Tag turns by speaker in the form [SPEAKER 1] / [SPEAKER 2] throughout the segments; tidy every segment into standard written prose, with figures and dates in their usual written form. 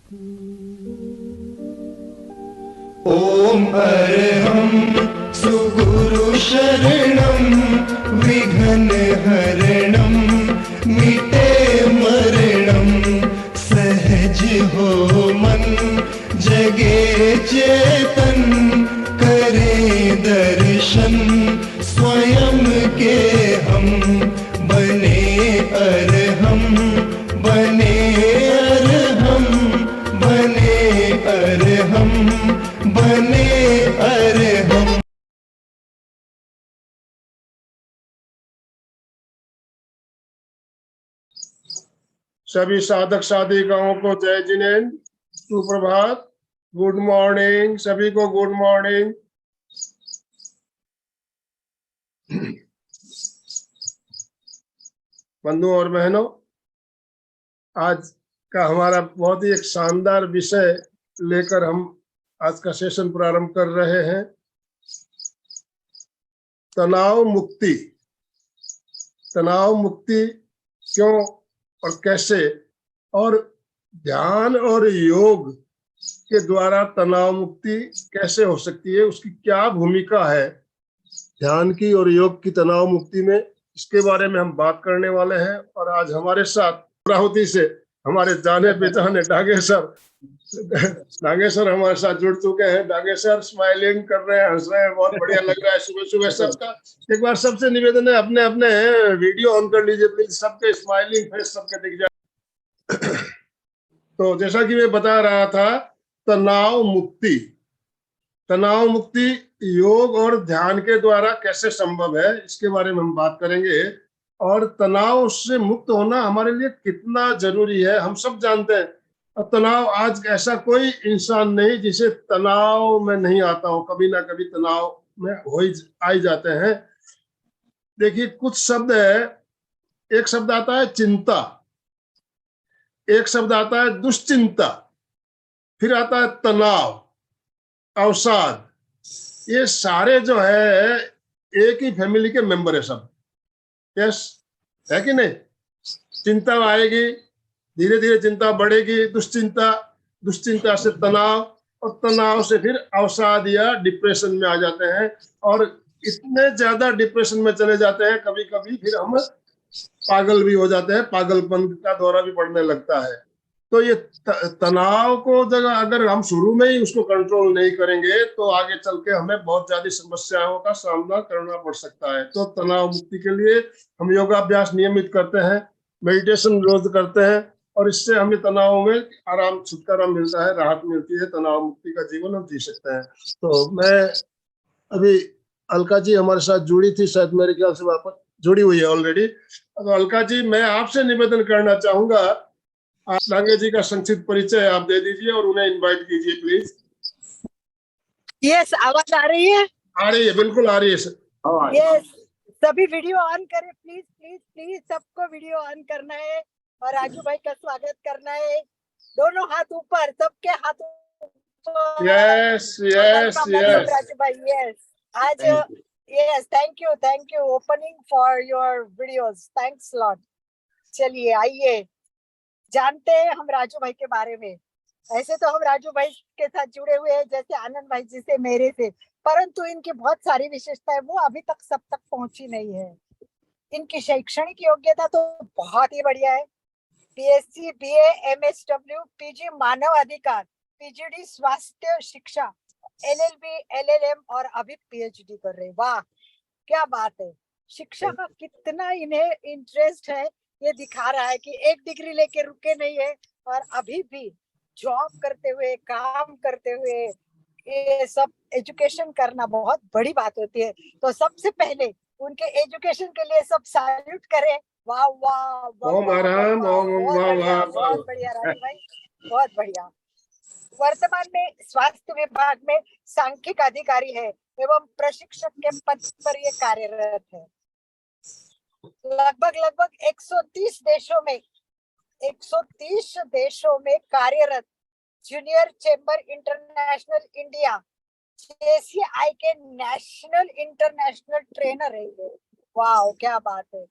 [SPEAKER 1] ओम अरहं सुगुरु शरणं विघ्न हरणं मिटे मरणं सहज हो मन जगे चेतन करे दर्शन स्वयं के हम बने अरहं बने अरहं बने अरहं बने अरहं।
[SPEAKER 2] सभी साधक साधिकाओं को जय जिनेन्द्र, सुप्रभात, गुड मॉर्निंग, सभी को गुड मॉर्निंग। बंधुओं और बहनों, आज का हमारा बहुत ही एक शानदार विषय लेकर हम आज का सेशन प्रारंभ कर रहे हैं। तनाव मुक्ति। तनाव मुक्ति क्यों और कैसे, और ध्यान और योग के द्वारा तनाव मुक्ति कैसे हो सकती है, उसकी क्या भूमिका है ध्यान की और योग की तनाव मुक्ति में, इसके बारे में हम बात करने वाले हैं। और आज हमारे साथ राहुती से हमारे जाने पहचाने नागेश्वर हमारे साथ जुड़ चुके हैं। नागेश्वर स्माइलिंग कर रहे हैं, हंस रहे हैं, बहुत बढ़िया लग रहा है सुबह सुबह सबका। एक बार सबसे निवेदन है, अपने अपने वीडियो ऑन कर लीजिए प्लीज, सबके स्माइलिंग फेस सबके दिख जाए। तो जैसा कि मैं बता रहा था, तनाव मुक्ति। तनाव मुक्ति योग और ध्यान के द्वारा कैसे संभव है, इसके बारे में हम बात करेंगे। और तनाव से मुक्त होना हमारे लिए कितना जरूरी है, हम सब जानते हैं। और तनाव, आज ऐसा कोई इंसान नहीं जिसे तनाव में नहीं आता हो, कभी ना कभी तनाव में हो ही आ ही जाते हैं। देखिए, कुछ शब्द है, एक शब्द आता है चिंता, एक शब्द आता है दुश्चिंता, फिर आता है तनाव, अवसाद। ये सारे जो है एक ही फैमिली के मेंबर है सब। यस, है कि नहीं? चिंता आएगी, धीरे धीरे चिंता बढ़ेगी, दुश्चिंता, दुश्चिंता से तनाव, और तनाव से फिर अवसाद या डिप्रेशन में आ जाते हैं। और इतने ज्यादा डिप्रेशन में चले जाते हैं कभी कभी फिर हम पागल भी हो जाते हैं, पागलपन का दौरा भी पड़ने लगता है। तो ये तनाव को अगर हम शुरू में ही उसको कंट्रोल नहीं करेंगे तो आगे चल के हमें बहुत ज्यादा समस्याओं का सामना करना पड़ सकता है। तो तनाव मुक्ति के लिए हम योगाभ्यास नियमित करते हैं, मेडिटेशन रोज करते हैं, और इससे हमें तनाव में आराम, छुटकारा मिलता है, राहत मिलती है, तनाव मुक्ति का जीवन हम जी सकते हैं। तो मैं अभी, अलका जी हमारे साथ जुड़ी थी, शायद मेरे ख्याल से वापस जुड़ी हुई है ऑलरेडी। तो अलका जी, मैं आपसे निवेदन करना चाहूंगा, आप नागे जी का संक्षिप्त परिचय आप दे दीजिए और उन्हें इनवाइट कीजिए प्लीज।
[SPEAKER 3] यस, आवाज आ रही है?
[SPEAKER 2] आ रही है, बिल्कुल आ रही है।
[SPEAKER 3] यस, सभी वीडियो ऑन करें प्लीज प्लीज प्लीज, सबको वीडियो ऑन करना है और राजू भाई का स्वागत करना है। दोनों हाथ ऊपर, सबके हाथ ऊपर।
[SPEAKER 2] यस यस यस
[SPEAKER 3] राजू भाई, यस। आज yes, thank you opening for your videos, thanks lot. चलिए आइए, जानते हैं हम राजू भाई के बारे में। ऐसे तो हम राजू भाई के साथ जुड़े हुए हैं जैसे आनंद भाई जी से, मेरे से, परंतु इनकी बहुत सारी विशेषताएं वो अभी तक सब तक पहुंची नहीं है। इनकी शैक्षणिक योग्यता तो बहुत ही बढ़िया है। बीएससी, बीए, एमएसडब्ल्यू, पीजी मानव अधिकार, पीजीडी स्वास्थ्य शिक्षा, एलएलबी, एलएलएम और अभी पीएचडी कर रहे हैं। वाह, क्या बात है! शिक्षा का कितना इन्हें इंटरेस्ट है, ये दिखा रहा है कि एक डिग्री लेके रुके नहीं है और अभी भी जॉब करते हुए, काम करते हुए, ये सब एजुकेशन करना बहुत बड़ी बात होती है। तो सबसे पहले उनके एजुकेशन के लिए सब सैल्यूट करें। वाह वाह, बहुत बढ़िया राजू भाई, बहुत बढ़िया। वर्तमान में स्वास्थ्य विभाग में सांख्यिक अधिकारी है एवं प्रशिक्षक के पद पर ये कार्यरत है। लगभग 130 देशों में कार्यरत junior chamber international India, JCI के नेशनल इंटरनेशनल ट्रेनर है ये। वाह, क्या बात है!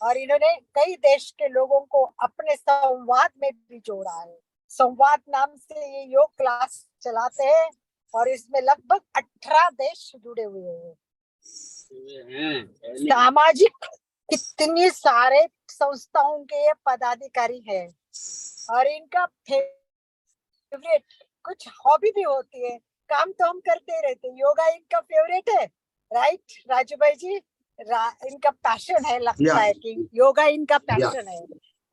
[SPEAKER 3] और इन्होंने कई देश के लोगों को अपने संवाद में भी जोड़ा है। संवाद नाम से ये योग क्लास चलाते हैं और इसमें लगभग 18 देश जुड़े हुए हैं। सामाजिक कितनी सारे संस्थाओं के ये पदाधिकारी हैं और इनका फेवरेट कुछ हॉबी भी होती है। काम तो हम करते रहते, योगा इनका फेवरेट है, राइट राजू भाई जी? इनका पैशन है, लगता है कि योगा इनका पैशन है।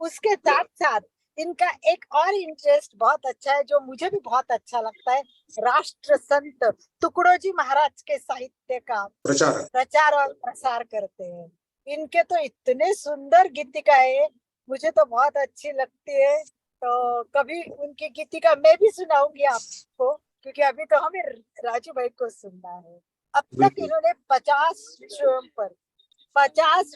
[SPEAKER 3] उसके साथ साथ इनका एक और इंटरेस्ट बहुत अच्छा है, जो मुझे भी बहुत अच्छा लगता है। राष्ट्र संत तुकडोजी महाराज के साहित्य का प्रचार और प्रसार करते हैं। इनके तो इतने सुंदर गीतिका है, मुझे तो बहुत अच्छी लगती है। तो कभी उनकी गीतिका मैं भी सुनाऊंगी आपको, क्योंकि अभी तो हमें राजू भाई को सुनना है। अब तक इन्होंने 50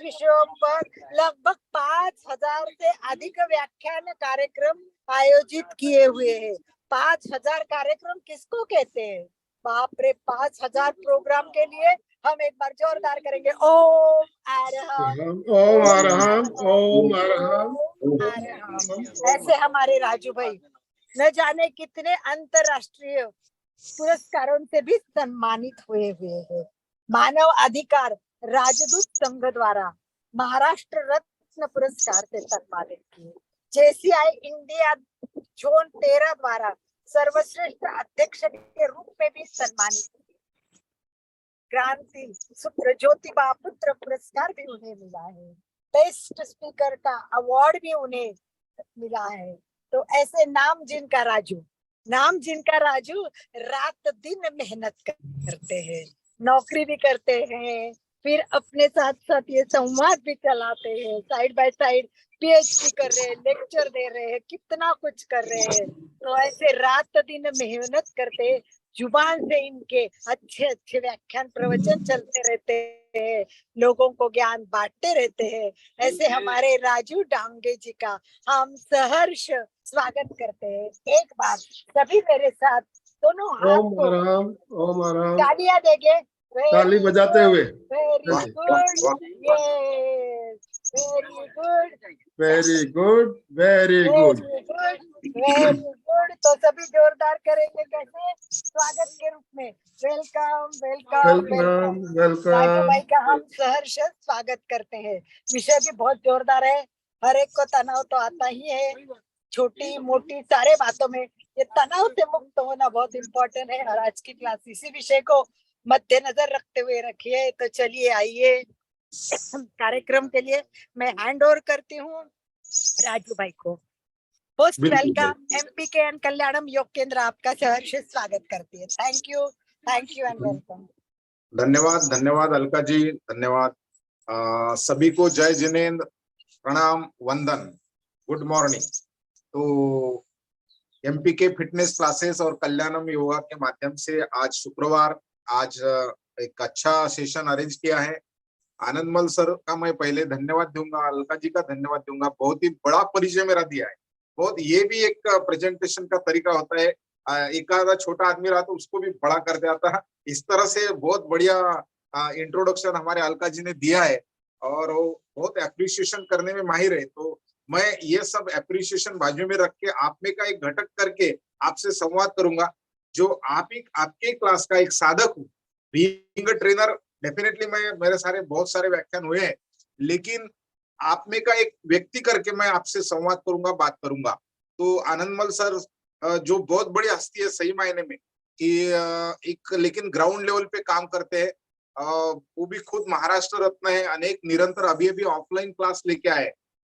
[SPEAKER 3] विषयों पर लगभग 5000 से अधिक व्याख्यान कार्यक्रम आयोजित किए हुए हैं। 5000 कार्यक्रम किसको कहते हैं? बाप रे, 5000 प्रोग्राम के लिए हम एक बार जोरदार करेंगे ओम अरहम
[SPEAKER 2] ओम अरहम ओम अरहम।
[SPEAKER 3] ऐसे हमारे राजू भाई न जाने कितने अंतरराष्ट्रीय पुरस्कारों से भी सम्मानित हुए हैं। मानव अधिकार राजदूत संघ द्वारा महाराष्ट्र रत्न पुरस्कार से सम्मानित किए। JCI इंडिया जोन 13 द्वारा सर्वश्रेष्ठ अध्यक्ष के रूप में भी सम्मानित किए। क्रांति सूत्र ज्योतिबा पुत्र पुरस्कार भी उन्हें मिला है। बेस्ट स्पीकर का अवार्ड भी उन्हें मिला है। तो ऐसे नाम जिनका राजू रात दिन मेहनत करते हैं, नौकरी भी करते हैं, फिर अपने साथ साथ ये संवाद भी चलाते हैं, साइड बाय साइड PhD कर रहे हैं, लेक्चर दे रहे हैं, कितना कुछ कर रहे हैं। तो ऐसे रात दिन मेहनत करते, जुबान से इनके अच्छे अच्छे व्याख्यान प्रवचन चलते रहते हैं, लोगों को ज्ञान बांटते रहते हैं। ऐसे हमारे राजू डांगे जी का हम सहर्ष स्वागत करते हैं। एक बार सभी मेरे साथ दोनों हाथ
[SPEAKER 2] ओम अरहम
[SPEAKER 3] तालियां देंगे,
[SPEAKER 2] ताली बजाते हुए।
[SPEAKER 3] Very good,
[SPEAKER 2] very good very good
[SPEAKER 3] very good. तो सभी जोरदार करेंगे कैसे स्वागत के रूप में? Welcome welcome
[SPEAKER 2] welcome
[SPEAKER 3] Raju
[SPEAKER 2] welcome.
[SPEAKER 3] भाई का हम सहर्ष स्वागत करते हैं। विषय भी बहुत जोरदार है, हर एक को तनाव तो आता ही है, छोटी मोटी सारे बातों में ये तनाव से मुक्त होना बहुत इम्पोर्टेंट है। और आज की क्लास इसी विषय को मद्देनजर रखते हुए रखी है। तो चलिए आइए, कार्यक्रम के लिए मैं हैंड ओवर करती हूँ राजू भाई को। मोस्ट वेलकम MPK एंड कल्याणम योग केंद्र आपका सहर्ष स्वागत करती है। Thank you and welcome.
[SPEAKER 4] धन्यवाद धन्यवाद अलका जी, धन्यवाद। सभी को जय जिनेन्द्र, प्रणाम, वंदन, गुड मॉर्निंग। तो MPK फिटनेस क्लासेस और कल्याणम योगा के माध्यम से आज शुक्रवार, आज एक अच्छा सेशन अरेंज किया है। आनंदमल सर का मैं पहले धन्यवाद दूंगा, अलका जी का धन्यवाद दूंगा, बहुत ही बड़ा परिचय मेरा दिया है। बहुत ये भी एक प्रेजेंटेशन का तरीका होता है, एक आधा छोटा आदमी रहा तो उसको भी बड़ा कर देता है। इस तरह से बहुत बढ़िया इंट्रोडक्शन हमारे अलका जी ने दिया है और वो बहुत एप्रिसिएशन करने में माहिर है। तो मैं ये सब एप्रिसिएशन बाजू में रख के आप में का एक घटक करके आपसे संवाद करूंगा। जो आपके क्लास का एक साधक हूँ, बीइंग अ ट्रेनर, डेफिनेटली मैं मेरे बहुत सारे व्याख्यान हुए हैं, लेकिन आप में का एक व्यक्ति करके मैं आपसे संवाद करूंगा, बात करूंगा। तो आनंदमल सर जो बहुत बड़ी हस्ती है सही मायने में, कि एक लेकिन ग्राउंड लेवल पे काम करते हैं। वो भी खुद महाराष्ट्र रत्न है, अनेक निरंतर अभी ऑफलाइन क्लास लेके आए,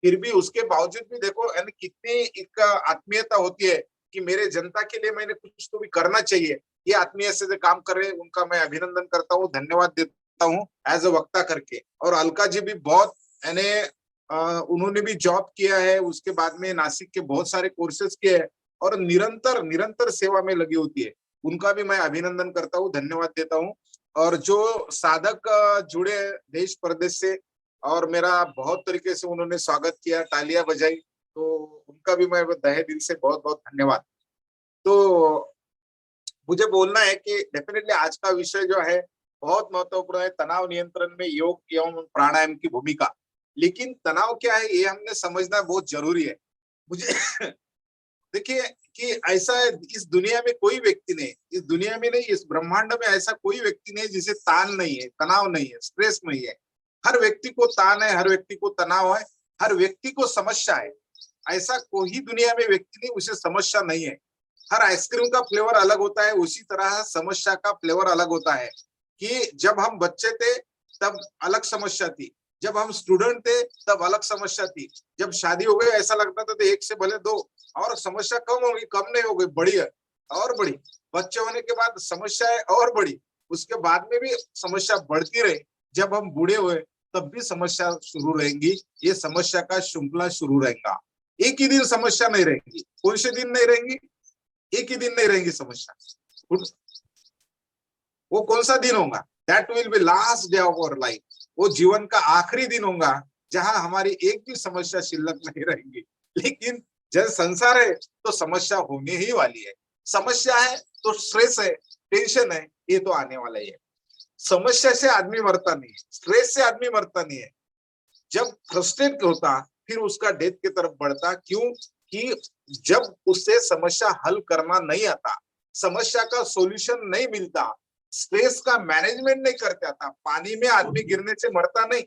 [SPEAKER 4] फिर भी उसके बावजूद भी देखो कितनी एक आत्मीयता होती है कि मेरे जनता के लिए मैंने कुछ तो भी करना चाहिए। ये आत्मीयत से जो काम कर रहे हैं उनका मैं अभिनंदन करता हूँ, धन्यवाद देता हूँ एज अ वक्ता करके। और अलका जी भी बहुत उन्होंने भी जॉब किया है, उसके बाद में नासिक के बहुत सारे कोर्सेज किए हैं और निरंतर सेवा में लगी होती है, उनका भी मैं अभिनंदन करता हूँ, धन्यवाद देता हूँ। और जो साधक जुड़े देश प्रदेश से और मेरा बहुत तरीके से उन्होंने स्वागत किया, तालियां बजाई, तो उनका भी मैं तहे दिल से बहुत बहुत धन्यवाद। तो मुझे बोलना है कि डेफिनेटली आज का विषय जो है बहुत महत्वपूर्ण है, तनाव नियंत्रण में योग एवं प्राणायाम की भूमिका। लेकिन तनाव क्या है ये हमने समझना बहुत जरूरी है। मुझे देखिए कि ऐसा इस दुनिया में कोई व्यक्ति नहीं, इस दुनिया में नहीं, इस ब्रह्मांड में ऐसा कोई व्यक्ति नहीं जिसे तान नहीं है, तनाव नहीं है, स्ट्रेस नहीं है। हर व्यक्ति को तान है, हर व्यक्ति को तनाव है, हर व्यक्ति को समस्या है। ऐसा कोई दुनिया में व्यक्ति नहीं उसे समस्या नहीं है। हर आइसक्रीम का फ्लेवर अलग होता है, उसी तरह समस्या का फ्लेवर अलग होता है। कि जब हम बच्चे थे तब अलग समस्या थी, जब हम स्टूडेंट थे तब अलग समस्या थी, जब शादी हो गई ऐसा लगता था तो एक से भले दो, और समस्या कम होगी, कम नहीं हो गई, बड़ी है और बड़ी। बच्चे होने के बाद समस्या है और बड़ी, उसके बाद में भी समस्या बढ़ती रही। जब हम बूढ़े हुए तब भी समस्या शुरू रहेंगी, ये समस्या का श्रृंखला शुरू रहेगा। एक ही दिन समस्या नहीं रहेंगी। कौन से दिन नहीं रहेंगी? एक ही दिन नहीं रहेंगी समस्या। वो कौन सा दिन होगा? That will be last day of our life. वो जीवन का आखिरी दिन होगा जहां हमारी एक भी समस्या शिल्लक नहीं रहेंगी। लेकिन जब संसार है तो समस्या होने ही वाली है। समस्या है तो स्ट्रेस है, टेंशन है, ये तो आने वाला ही है। समस्या से आदमी मरता नहीं है, स्ट्रेस से आदमी मरता नहीं है। जब फ्रस्ट्रेट होता फिर उसका डेथ की तरफ बढ़ता। क्यों? कि जब उससे समस्या हल करना नहीं आता, समस्या का सॉल्यूशन नहीं मिलता, स्ट्रेस का मैनेजमेंट नहीं करते आता। पानी में आदमी गिरने से मरता नहीं,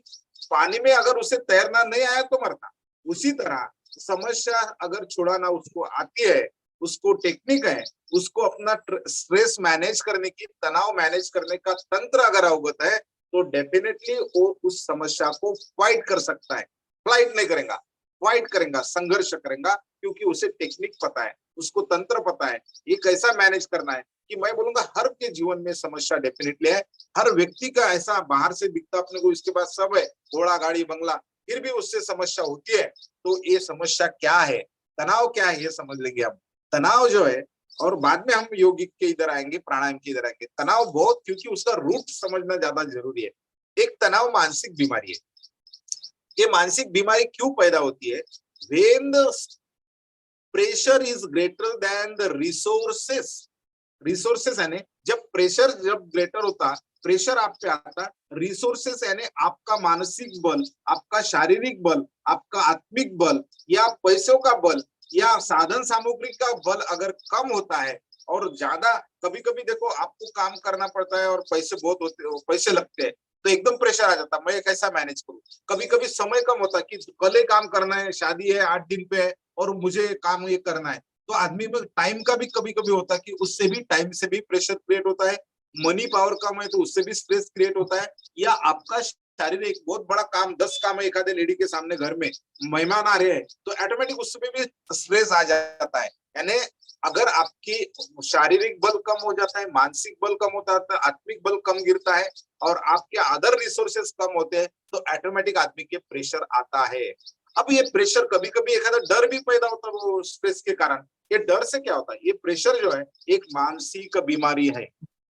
[SPEAKER 4] पानी में अगर उसे तैरना नहीं आया तो मरता। उसी तरह समस्या अगर छुड़ाना उसको आती है, उसको टेक्निक है, उसको अपना स्ट्रेस मैनेज करने की, तनाव मैनेज करने का तंत्र अगर अवगत है तो डेफिनेटली वो उस समस्या को फाइट कर सकता है। फ्लाइट नहीं करेगा, फाइट करेगा, संघर्ष करेगा, क्योंकि उसे टेक्निक पता है, उसको तंत्र पता है, ये कैसा मैनेज करना है। कि मैं बोलूंगा हर के जीवन में समस्या डेफिनेटली है। हर व्यक्ति का ऐसा बाहर से दिखता अपने को इसके पास सब है, घोड़ा गाड़ी बंगला, फिर भी उससे समस्या होती है। तो ये समस्या क्या है, तनाव क्या है, ये समझ लेंगे हम। तनाव जो है, और बाद में हम योगिक के इधर आएंगे, प्राणायाम के इधर आएंगे। तनाव बहुत, क्योंकि उसका रूट समझना ज्यादा जरूरी है। एक तनाव मानसिक बीमारी है। ये मानसिक बीमारी क्यों पैदा होती है? When the pressure is greater than the resources. Resources यानी जब प्रेशर जब ग्रेटर होता, प्रेशर आप पे आता, रिसोर्सेस यानी आपका मानसिक बल, आपका शारीरिक बल, आपका आत्मिक बल, या पैसों का बल, या साधन सामग्री का बल अगर कम होता है और ज्यादा, कभी कभी देखो आपको काम करना पड़ता है और पैसे बहुत होते, पैसे लगते हैं तो एकदम प्रेशर आ जाता, मैं कैसा मैनेज करूं। कभी कभी समय कम होता कि कल ही काम करना है, शादी है 8 दिन पे है और मुझे काम ये करना है, तो आदमी में टाइम का भी कभी कभी होता है कि उससे भी, टाइम से भी प्रेशर क्रिएट होता है। मनी पावर कम है तो उससे भी स्ट्रेस क्रिएट होता है। या आपका शारीरिक एक बहुत बड़ा काम, 10 काम है एक आधे लेडी के सामने, घर में मेहमान आ रहे हैं तो ऑटोमेटिक उसमें भी स्ट्रेस आ जाता है। यानी अगर आपकी शारीरिक बल कम हो जाता है, मानसिक बल कम होता है, आत्मिक बल कम गिरता है और आपके अदर रिसोर्सेस कम होते हैं तो ऑटोमेटिक आदमी के प्रेशर आता है। अब ये प्रेशर कभी कभी एक डर भी पैदा होता है वो स्ट्रेस के कारण। ये डर से क्या होता है? ये प्रेशर जो है एक मानसिक बीमारी है।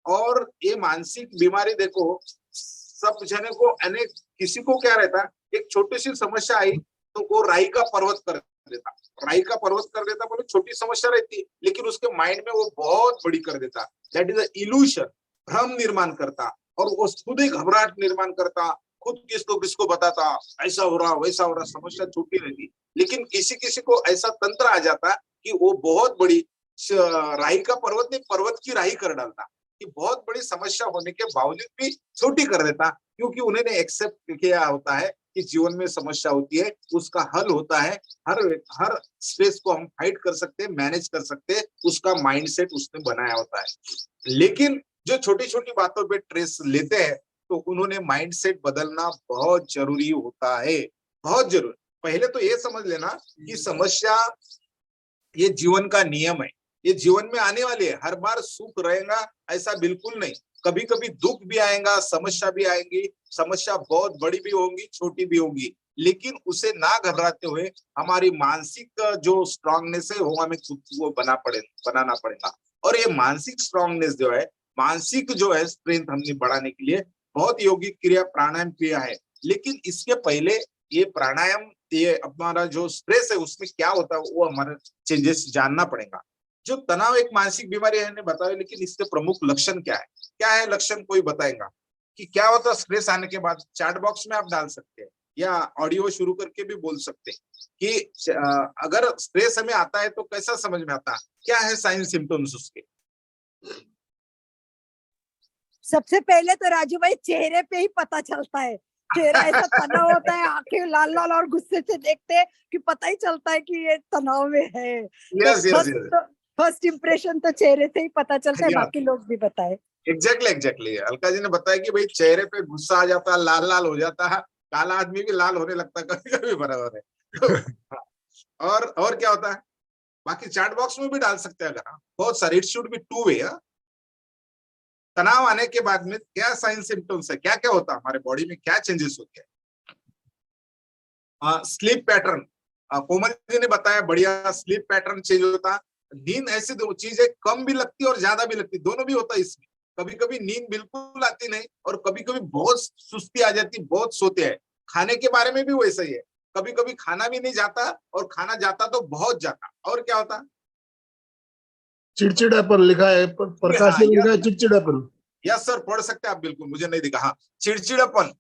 [SPEAKER 4] और ये मानसिक बीमारी देखो सब जने को, अनेक किसी को क्या रहता, एक छोटी सी समस्या आई तो वो राई का पर्वत कर देता, राई का पर्वत कर देता। बोले छोटी समस्या रहती लेकिन उसके माइंड में वो बहुत बड़ी कर देता। दैट इज इल्यूशन, भ्रम निर्माण करता और वो खुद ही घबराहट निर्माण करता, खुद किसको किसको बताता ऐसा हो रहा वैसा हो रहा, समस्या छूटी रहती। लेकिन किसी किसी को ऐसा तंत्र आ जाता कि वो बहुत बड़ी राई का पर्वत नहीं, पर्वत की राई कर डालता, कि बहुत बड़ी समस्या होने के बावजूद भी छोटी कर देता, क्योंकि उन्होंने एक्सेप्ट किया होता है कि जीवन में समस्या होती है, उसका हल होता है। हर स्ट्रेस को हम फाइट कर सकते हैं, मैनेज कर सकते हैं, उसका माइंडसेट उसने बनाया होता है। लेकिन जो छोटी छोटी बातों पे ट्रेस लेते हैं तो उन्होंने माइंडसेट बदलना बहुत जरूरी होता है, बहुत जरूरी। पहले तो ये समझ लेना कि समस्या ये जीवन का नियम है, ये जीवन में आने वाली है। हर बार सुख रहेगा ऐसा बिल्कुल नहीं, कभी कभी दुख भी आएगा, समस्या भी आएंगी, समस्या बहुत बड़ी भी होंगी, छोटी भी होंगी। लेकिन उसे ना घबराते हुए हमारी मानसिक जो स्ट्रांगनेस है वो हमें खुद को बनाना पड़ेगा। और ये मानसिक स्ट्रांगनेस जो है, मानसिक जो है स्ट्रेंथ हमने बढ़ाने के लिए बहुत योगिक क्रिया, प्राणायाम क्रिया है। लेकिन इसके पहले ये प्राणायाम, ये हमारा जो स्ट्रेस है उसमें क्या होता है वो हमारा चेंजेस जानना पड़ेगा। जो तनाव एक मानसिक बीमारी है बताया, लेकिन इसके प्रमुख लक्षण क्या है? क्या है लक्षण? कोई बताएगा कि क्या होता है स्ट्रेस आने के बाद? चैट बॉक्स में आप डाल सकते हैं या ऑडियो शुरू करके भी बोल सकते हैं कि अगर स्ट्रेस हमें आता है तो कैसा समझ में आता है, क्या है साइन सिम्टम्स उसके।
[SPEAKER 3] सबसे पहले तो राजू भाई चेहरे पे ही पता चलता है, चेहरा ऐसा तनाव होता है, आंखें लाल लाल और गुस्से से देखते हैं कि पता ही चलता है कि ये तनाव में है।
[SPEAKER 4] Yes yes yes,
[SPEAKER 3] first impression तो चेहरे से ही पता चलता है,
[SPEAKER 4] Yeah.
[SPEAKER 3] बाकी लोग भी बताए।
[SPEAKER 4] एग्जैक्टली अलका जी ने बताया कि भाई चेहरे पे गुस्सा आ जाता है, लाल लाल हो जाता है, काला आदमी भी लाल होने लगता है कभी कभी, बराबर है। तो, हाँ, और क्या होता है, बाकी चैट बॉक्स में भी डाल सकते हैं अगर, बहुत सारे, it should be two way. तनाव आने के बाद में क्या साइन सिम्टम्स है, क्या क्या होता है हमारे बॉडी में, क्या चेंजेस होते हैं। स्लीप पैटर्न, कोमल जी ने बताया, बढ़िया स्लीप पैटर्न चेंज होता है। नींद ऐसी दो चीज है, कम भी लगती है और ज्यादा भी लगती है, दोनों भी होता है इसमें। कभी कभी नींद बिल्कुल आती नहीं और कभी कभी बहुत सुस्ती आ जाती, बहुत सोते हैं। खाने के बारे में भी वैसा ही है, कभी कभी खाना भी नहीं जाता और खाना जाता तो बहुत जाता। और क्या होता,
[SPEAKER 2] चिड़चिड़ापन लिखा है, प्रकाश ने लिखा है चिड़चिड़ापन।
[SPEAKER 4] यस सर, पढ़ सकते हैं आप, बिल्कुल, मुझे नहीं दिखा। हाँ, चिड़चिड़ापन,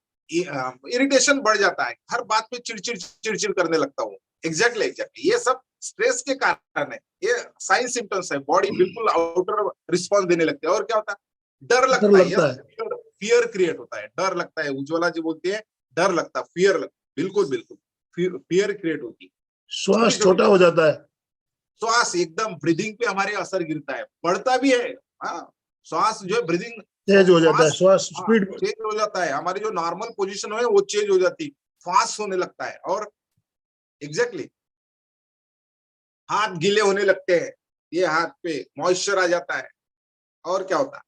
[SPEAKER 4] इरिटेशन बढ़ जाता है, हर बात पे चिड़चिड़ चिड़चिड़ करने लगता हूँ। एग्जैक्टली, ये सब स्ट्रेस के कारण है, ये साइन सिम्टम्स है। बॉडी बिल्कुल आउटर रिस्पॉन्स देने लगती है। और क्या होता है, डर लगता है, फियर क्रिएट होता है, डर लगता है। उज्ज्वला जी बोलती है डर लगता है, फियर लगता है, बिल्कुल बिल्कुल फियर क्रिएट होती है।
[SPEAKER 2] श्वास छोटा हो जाता है,
[SPEAKER 4] श्वास एकदम, ब्रीदिंग पे हमारे असर गिरता है, बढ़ता भी है। हाँ, श्वास जो है, ब्रीदिंग
[SPEAKER 2] तेज हो जाता है, श्वास स्पीड
[SPEAKER 4] चेंज हो जाता है, हमारी जो नॉर्मल पोजीशन है वो चेंज हो जाती, फास्ट होने लगता है। और एग्जैक्टली हाथ गीले होने लगते हैं, ये हाथ पे मॉइस्चर आ जाता है। और क्या होता है,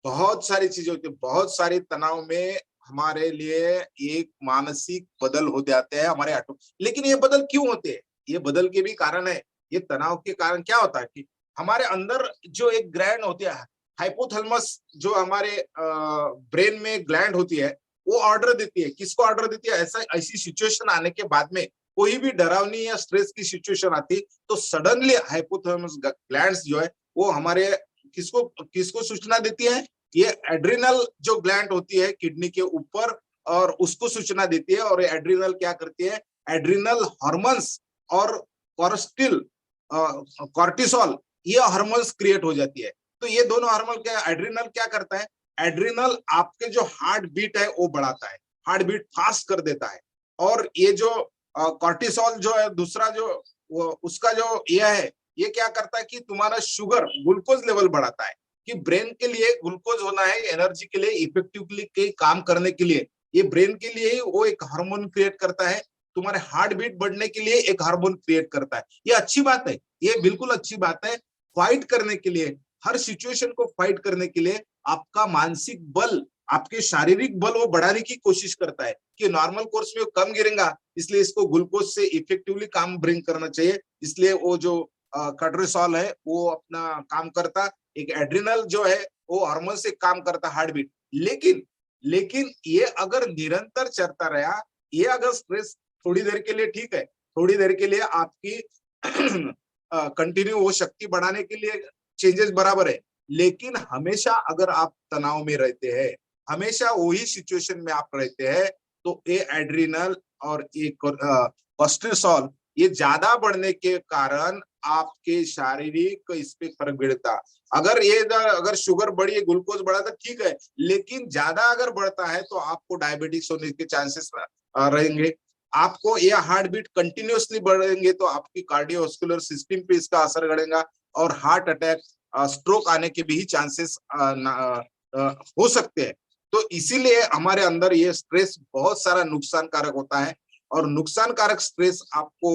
[SPEAKER 4] बहुत सारी चीजें होती है, बहुत सारे तनाव में हमारे लिए एक मानसिक बदल हो जाते हैं हमारे ऑटो। लेकिन ये बदल क्यों होते हैं, ये बदल के भी कारण है। ये तनाव के कारण क्या होता है कि हमारे अंदर जो एक ग्लैंड होती है, हाइपोथैलेमस, जो हमारे ब्रेन में ग्लैंड होती है, वो ऑर्डर देती है। किसको ऑर्डर देती है, ऐसी सिचुएशन आने के बाद में, कोई भी डरावनी या स्ट्रेस की सिचुएशन आती तो सडनली हाइपोथैलेमस ग्लैंड्स जो है वो हमारे किसको किसको सूचना देती है, ये एड्रिनल जो ग्लैंड होती है किडनी के ऊपर, और उसको सूचना देती है। और एड्रिनल क्या करती है, एड्रिनल हार्मोन्स और कॉर्टिसोल, ये हार्मोन्स क्रिएट हो जाती है। तो ये दोनों हार्मोन क्या, एड्रिनल क्या करता है, एड्रिनल आपके जो हार्ट बीट है वो बढ़ाता है, हार्ट बीट फास्ट कर देता है। और ये जो कॉर्टिसोल जो है दूसरा, जो उसका जो ये है, ये क्या करता है कि तुम्हारा शुगर, ग्लूकोज लेवल बढ़ाता है। कि ब्रेन के लिए ग्लूकोज होना है, एनर्जी के लिए, इफेक्टिवली के काम करने के लिए, ये ब्रेन के लिए ही वो एक हार्मोन क्रिएट करता है। तुम्हारे हार्ट बीट बढ़ने के लिए एक हार्मोन क्रिएट करता है। ये अच्छी बात है, ये बिल्कुल अच्छी बात है। फाइट करने के लिए, हर सिचुएशन को फाइट करने के लिए आपका मानसिक बल, आपके शारीरिक बल वो बढ़ाने की कोशिश करता है कि नॉर्मल कोर्स में कम गिरेगा, इसलिए इसको ग्लूकोज से इफेक्टिवली काम ब्रिंग करना चाहिए। इसलिए वो जो कॉर्टिसोल है वो अपना काम करता, एक एड्रिनल जो है वो हार्मोन से काम करता, हार्ट बीट। लेकिन ये अगर निरंतर चलता रहा, ये अगर स्ट्रेस थोड़ी देर के लिए ठीक है, थोड़ी देर के लिए आपकी कंटिन्यू वो शक्ति बढ़ाने के लिए चेंजेस बराबर है। लेकिन हमेशा अगर आप तनाव में रहते हैं, हमेशा वही सिचुएशन में आप रहते हैं, तो ये एड्रिनल और ये कॉर्टिसोल ये ज्यादा बढ़ने के कारण आपके शारीरिक इस पे फर्क गिरता। अगर शुगर बढ़ी है, ग्लूकोज बढ़ा तो ठीक है, लेकिन ज्यादा अगर बढ़ता है तो आपको डायबिटीज होने के चांसेस रहेंगे। आपको ये हार्ट बीट कंटिन्यूअसली बढ़ेंगे तो आपकी कार्डियोवास्कुलर सिस्टम पे इसका असर पड़ेगा और हार्ट अटैक, स्ट्रोक आने के भी चांसेस हो सकते हैं। तो इसीलिए हमारे अंदर ये स्ट्रेस बहुत सारा नुकसानकारक होता है। और नुकसानकारक स्ट्रेस आपको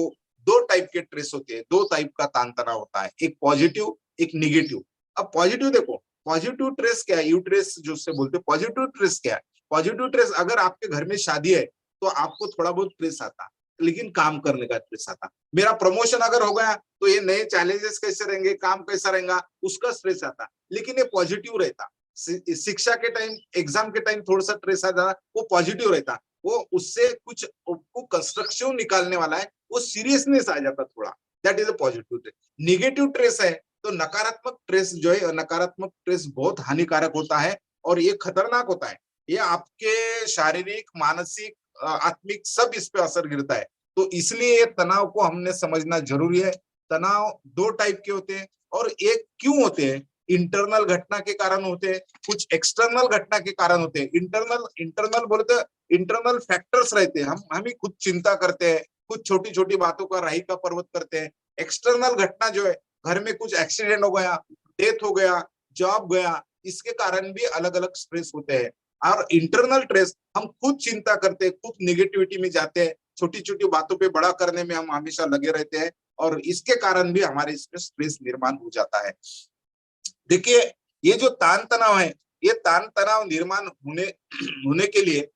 [SPEAKER 4] दो टाइप के स्ट्रेस होते हैं, दो टाइप का तान तनाव होता है, एक पॉजिटिव, एक निगेटिव। अब पॉजिटिव देखो, पॉजिटिव स्ट्रेस क्या है, यूट्रेस जो से बोलते हैं, पॉजिटिव स्ट्रेस क्या है। पॉजिटिव स्ट्रेस, अगर आपके घर में शादी है तो आपको थोड़ा बहुत स्ट्रेस आता, लेकिन काम करने का स्ट्रेस आता। मेरा प्रमोशन अगर हो गया तो ये नए चैलेंजेस कैसे रहेंगे, काम कैसा रहेगा, उसका स्ट्रेस आता, लेकिन ये पॉजिटिव रहता। शिक्षा के टाइम, एग्जाम के टाइम थोड़ा सा स्ट्रेस आता, वो पॉजिटिव रहता, वो उससे कुछ कंस्ट्रक्टिव निकालने वाला है, वो सीरियसनेस आ जाता थोड़ा, that is a positive stress. Negative stress है तो नकारात्मक स्ट्रेस जो है, नकारात्मक स्ट्रेस बहुत हानिकारक होता है और ये खतरनाक होता है। ये आपके शारीरिक, मानसिक, आत्मिक सब इस पे असर गिरता है। तो इसलिए तनाव को हमने समझना जरूरी है। तनाव दो टाइप के होते हैं और एक क्यों होते हैं, इंटरनल घटना के कारण होते हैं, कुछ एक्सटर्नल घटना के कारण होते हैं। इंटरनल इंटरनल बोलते हैं, इंटरनल फैक्टर्स रहते हैं, हम ही खुद चिंता करते हैं, कुछ छोटी छोटी बातों का राही का पर्वत करते हैं। एक्सटर्नल घटना जो है, घर में कुछ एक्सीडेंट हो गया, डेथ हो गया, जॉब गया, इसके कारण भी अलग अलग स्ट्रेस होते हैं। और इंटरनल स्ट्रेस हम खुद चिंता करते हैं, खुद निगेटिविटी में जाते हैं, छोटी छोटी बातों पे बड़ा करने में हम हमेशा लगे रहते हैं और इसके कारण भी हमारे इसमें स्ट्रेस निर्माण हो जाता है। देखिए, ये जो तान तनाव है, ये तान तनाव निर्माण होने के लिए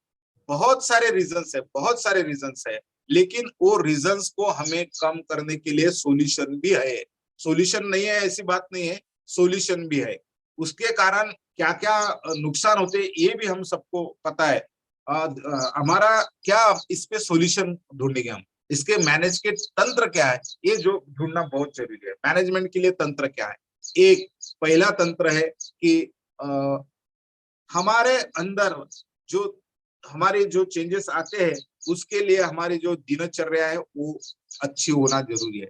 [SPEAKER 4] बहुत सारे रीजंस है, बहुत सारे रीजंस है, लेकिन वो रीजंस को हमें कम करने के लिए सॉल्यूशन भी है। सॉल्यूशन नहीं है ऐसी बात नहीं है, सॉल्यूशन भी है। उसके कारण क्या क्या नुकसान होते हैं ये भी हम सबको पता है। हमारा क्या इस पे सॉल्यूशन ढूंढेंगे हम, इसके मैनेज के तंत्र क्या है, ये जो ढूंढना बहुत जरूरी है। मैनेजमेंट के लिए तंत्र क्या है, एक पहला तंत्र है कि हमारे अंदर जो हमारे जो चेंजेस आते हैं उसके लिए हमारी जो दिनचर्या है वो अच्छी होना जरूरी है।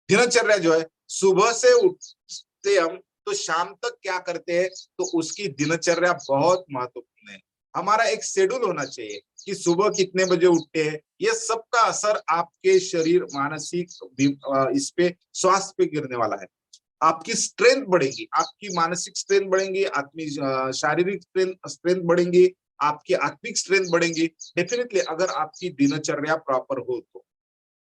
[SPEAKER 4] दिनचर्या जो है, सुबह से उठते हम तो शाम तक क्या करते हैं, तो उसकी दिनचर्या बहुत महत्वपूर्ण है। हमारा एक शेड्यूल होना चाहिए कि सुबह कितने बजे उठते हैं, ये सबका असर आपके शरीर, मानसिक इस पे, स्वास्थ्य पे गिरने वाला है। आपकी स्ट्रेंथ बढ़ेगी, आपकी मानसिक स्ट्रेंथ बढ़ेंगी, आत्मिक शारीरिक स्ट्रेंथ बढ़ेंगी, आपकी आत्मिक स्ट्रेंथ बढ़ेंगी डेफिनेटली, अगर आपकी दिनचर्या प्रॉपर हो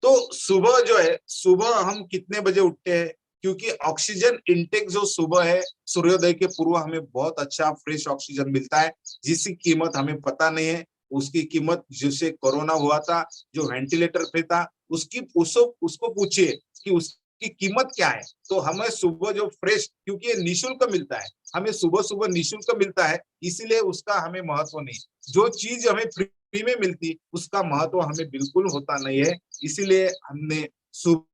[SPEAKER 4] तो सुबह जो है, सुबह हम कितने बजे उठते हैं, क्योंकि ऑक्सीजन इनटेक जो सुबह है, सूर्योदय के पूर्व हमें बहुत अच्छा फ्रेश ऑक्सीजन मिलता है, जिसकी कीमत हमें पता नहीं है। उसकी कीमत, जिसे कोरोना हुआ था, जो वेंटिलेटर पे था, उसको पूछिए कि उसकी कीमत क्या है। तो हमें सुबह जो फ्रेश, क्योंकि ये निःशुल्क मिलता है, हमें सुबह सुबह निःशुल्क मिलता है, इसीलिए उसका हमें महत्व नहीं। जो चीज हमें फ्री में मिलती उसका महत्व हमें बिल्कुल होता नहीं है। इसीलिए हमने सुबह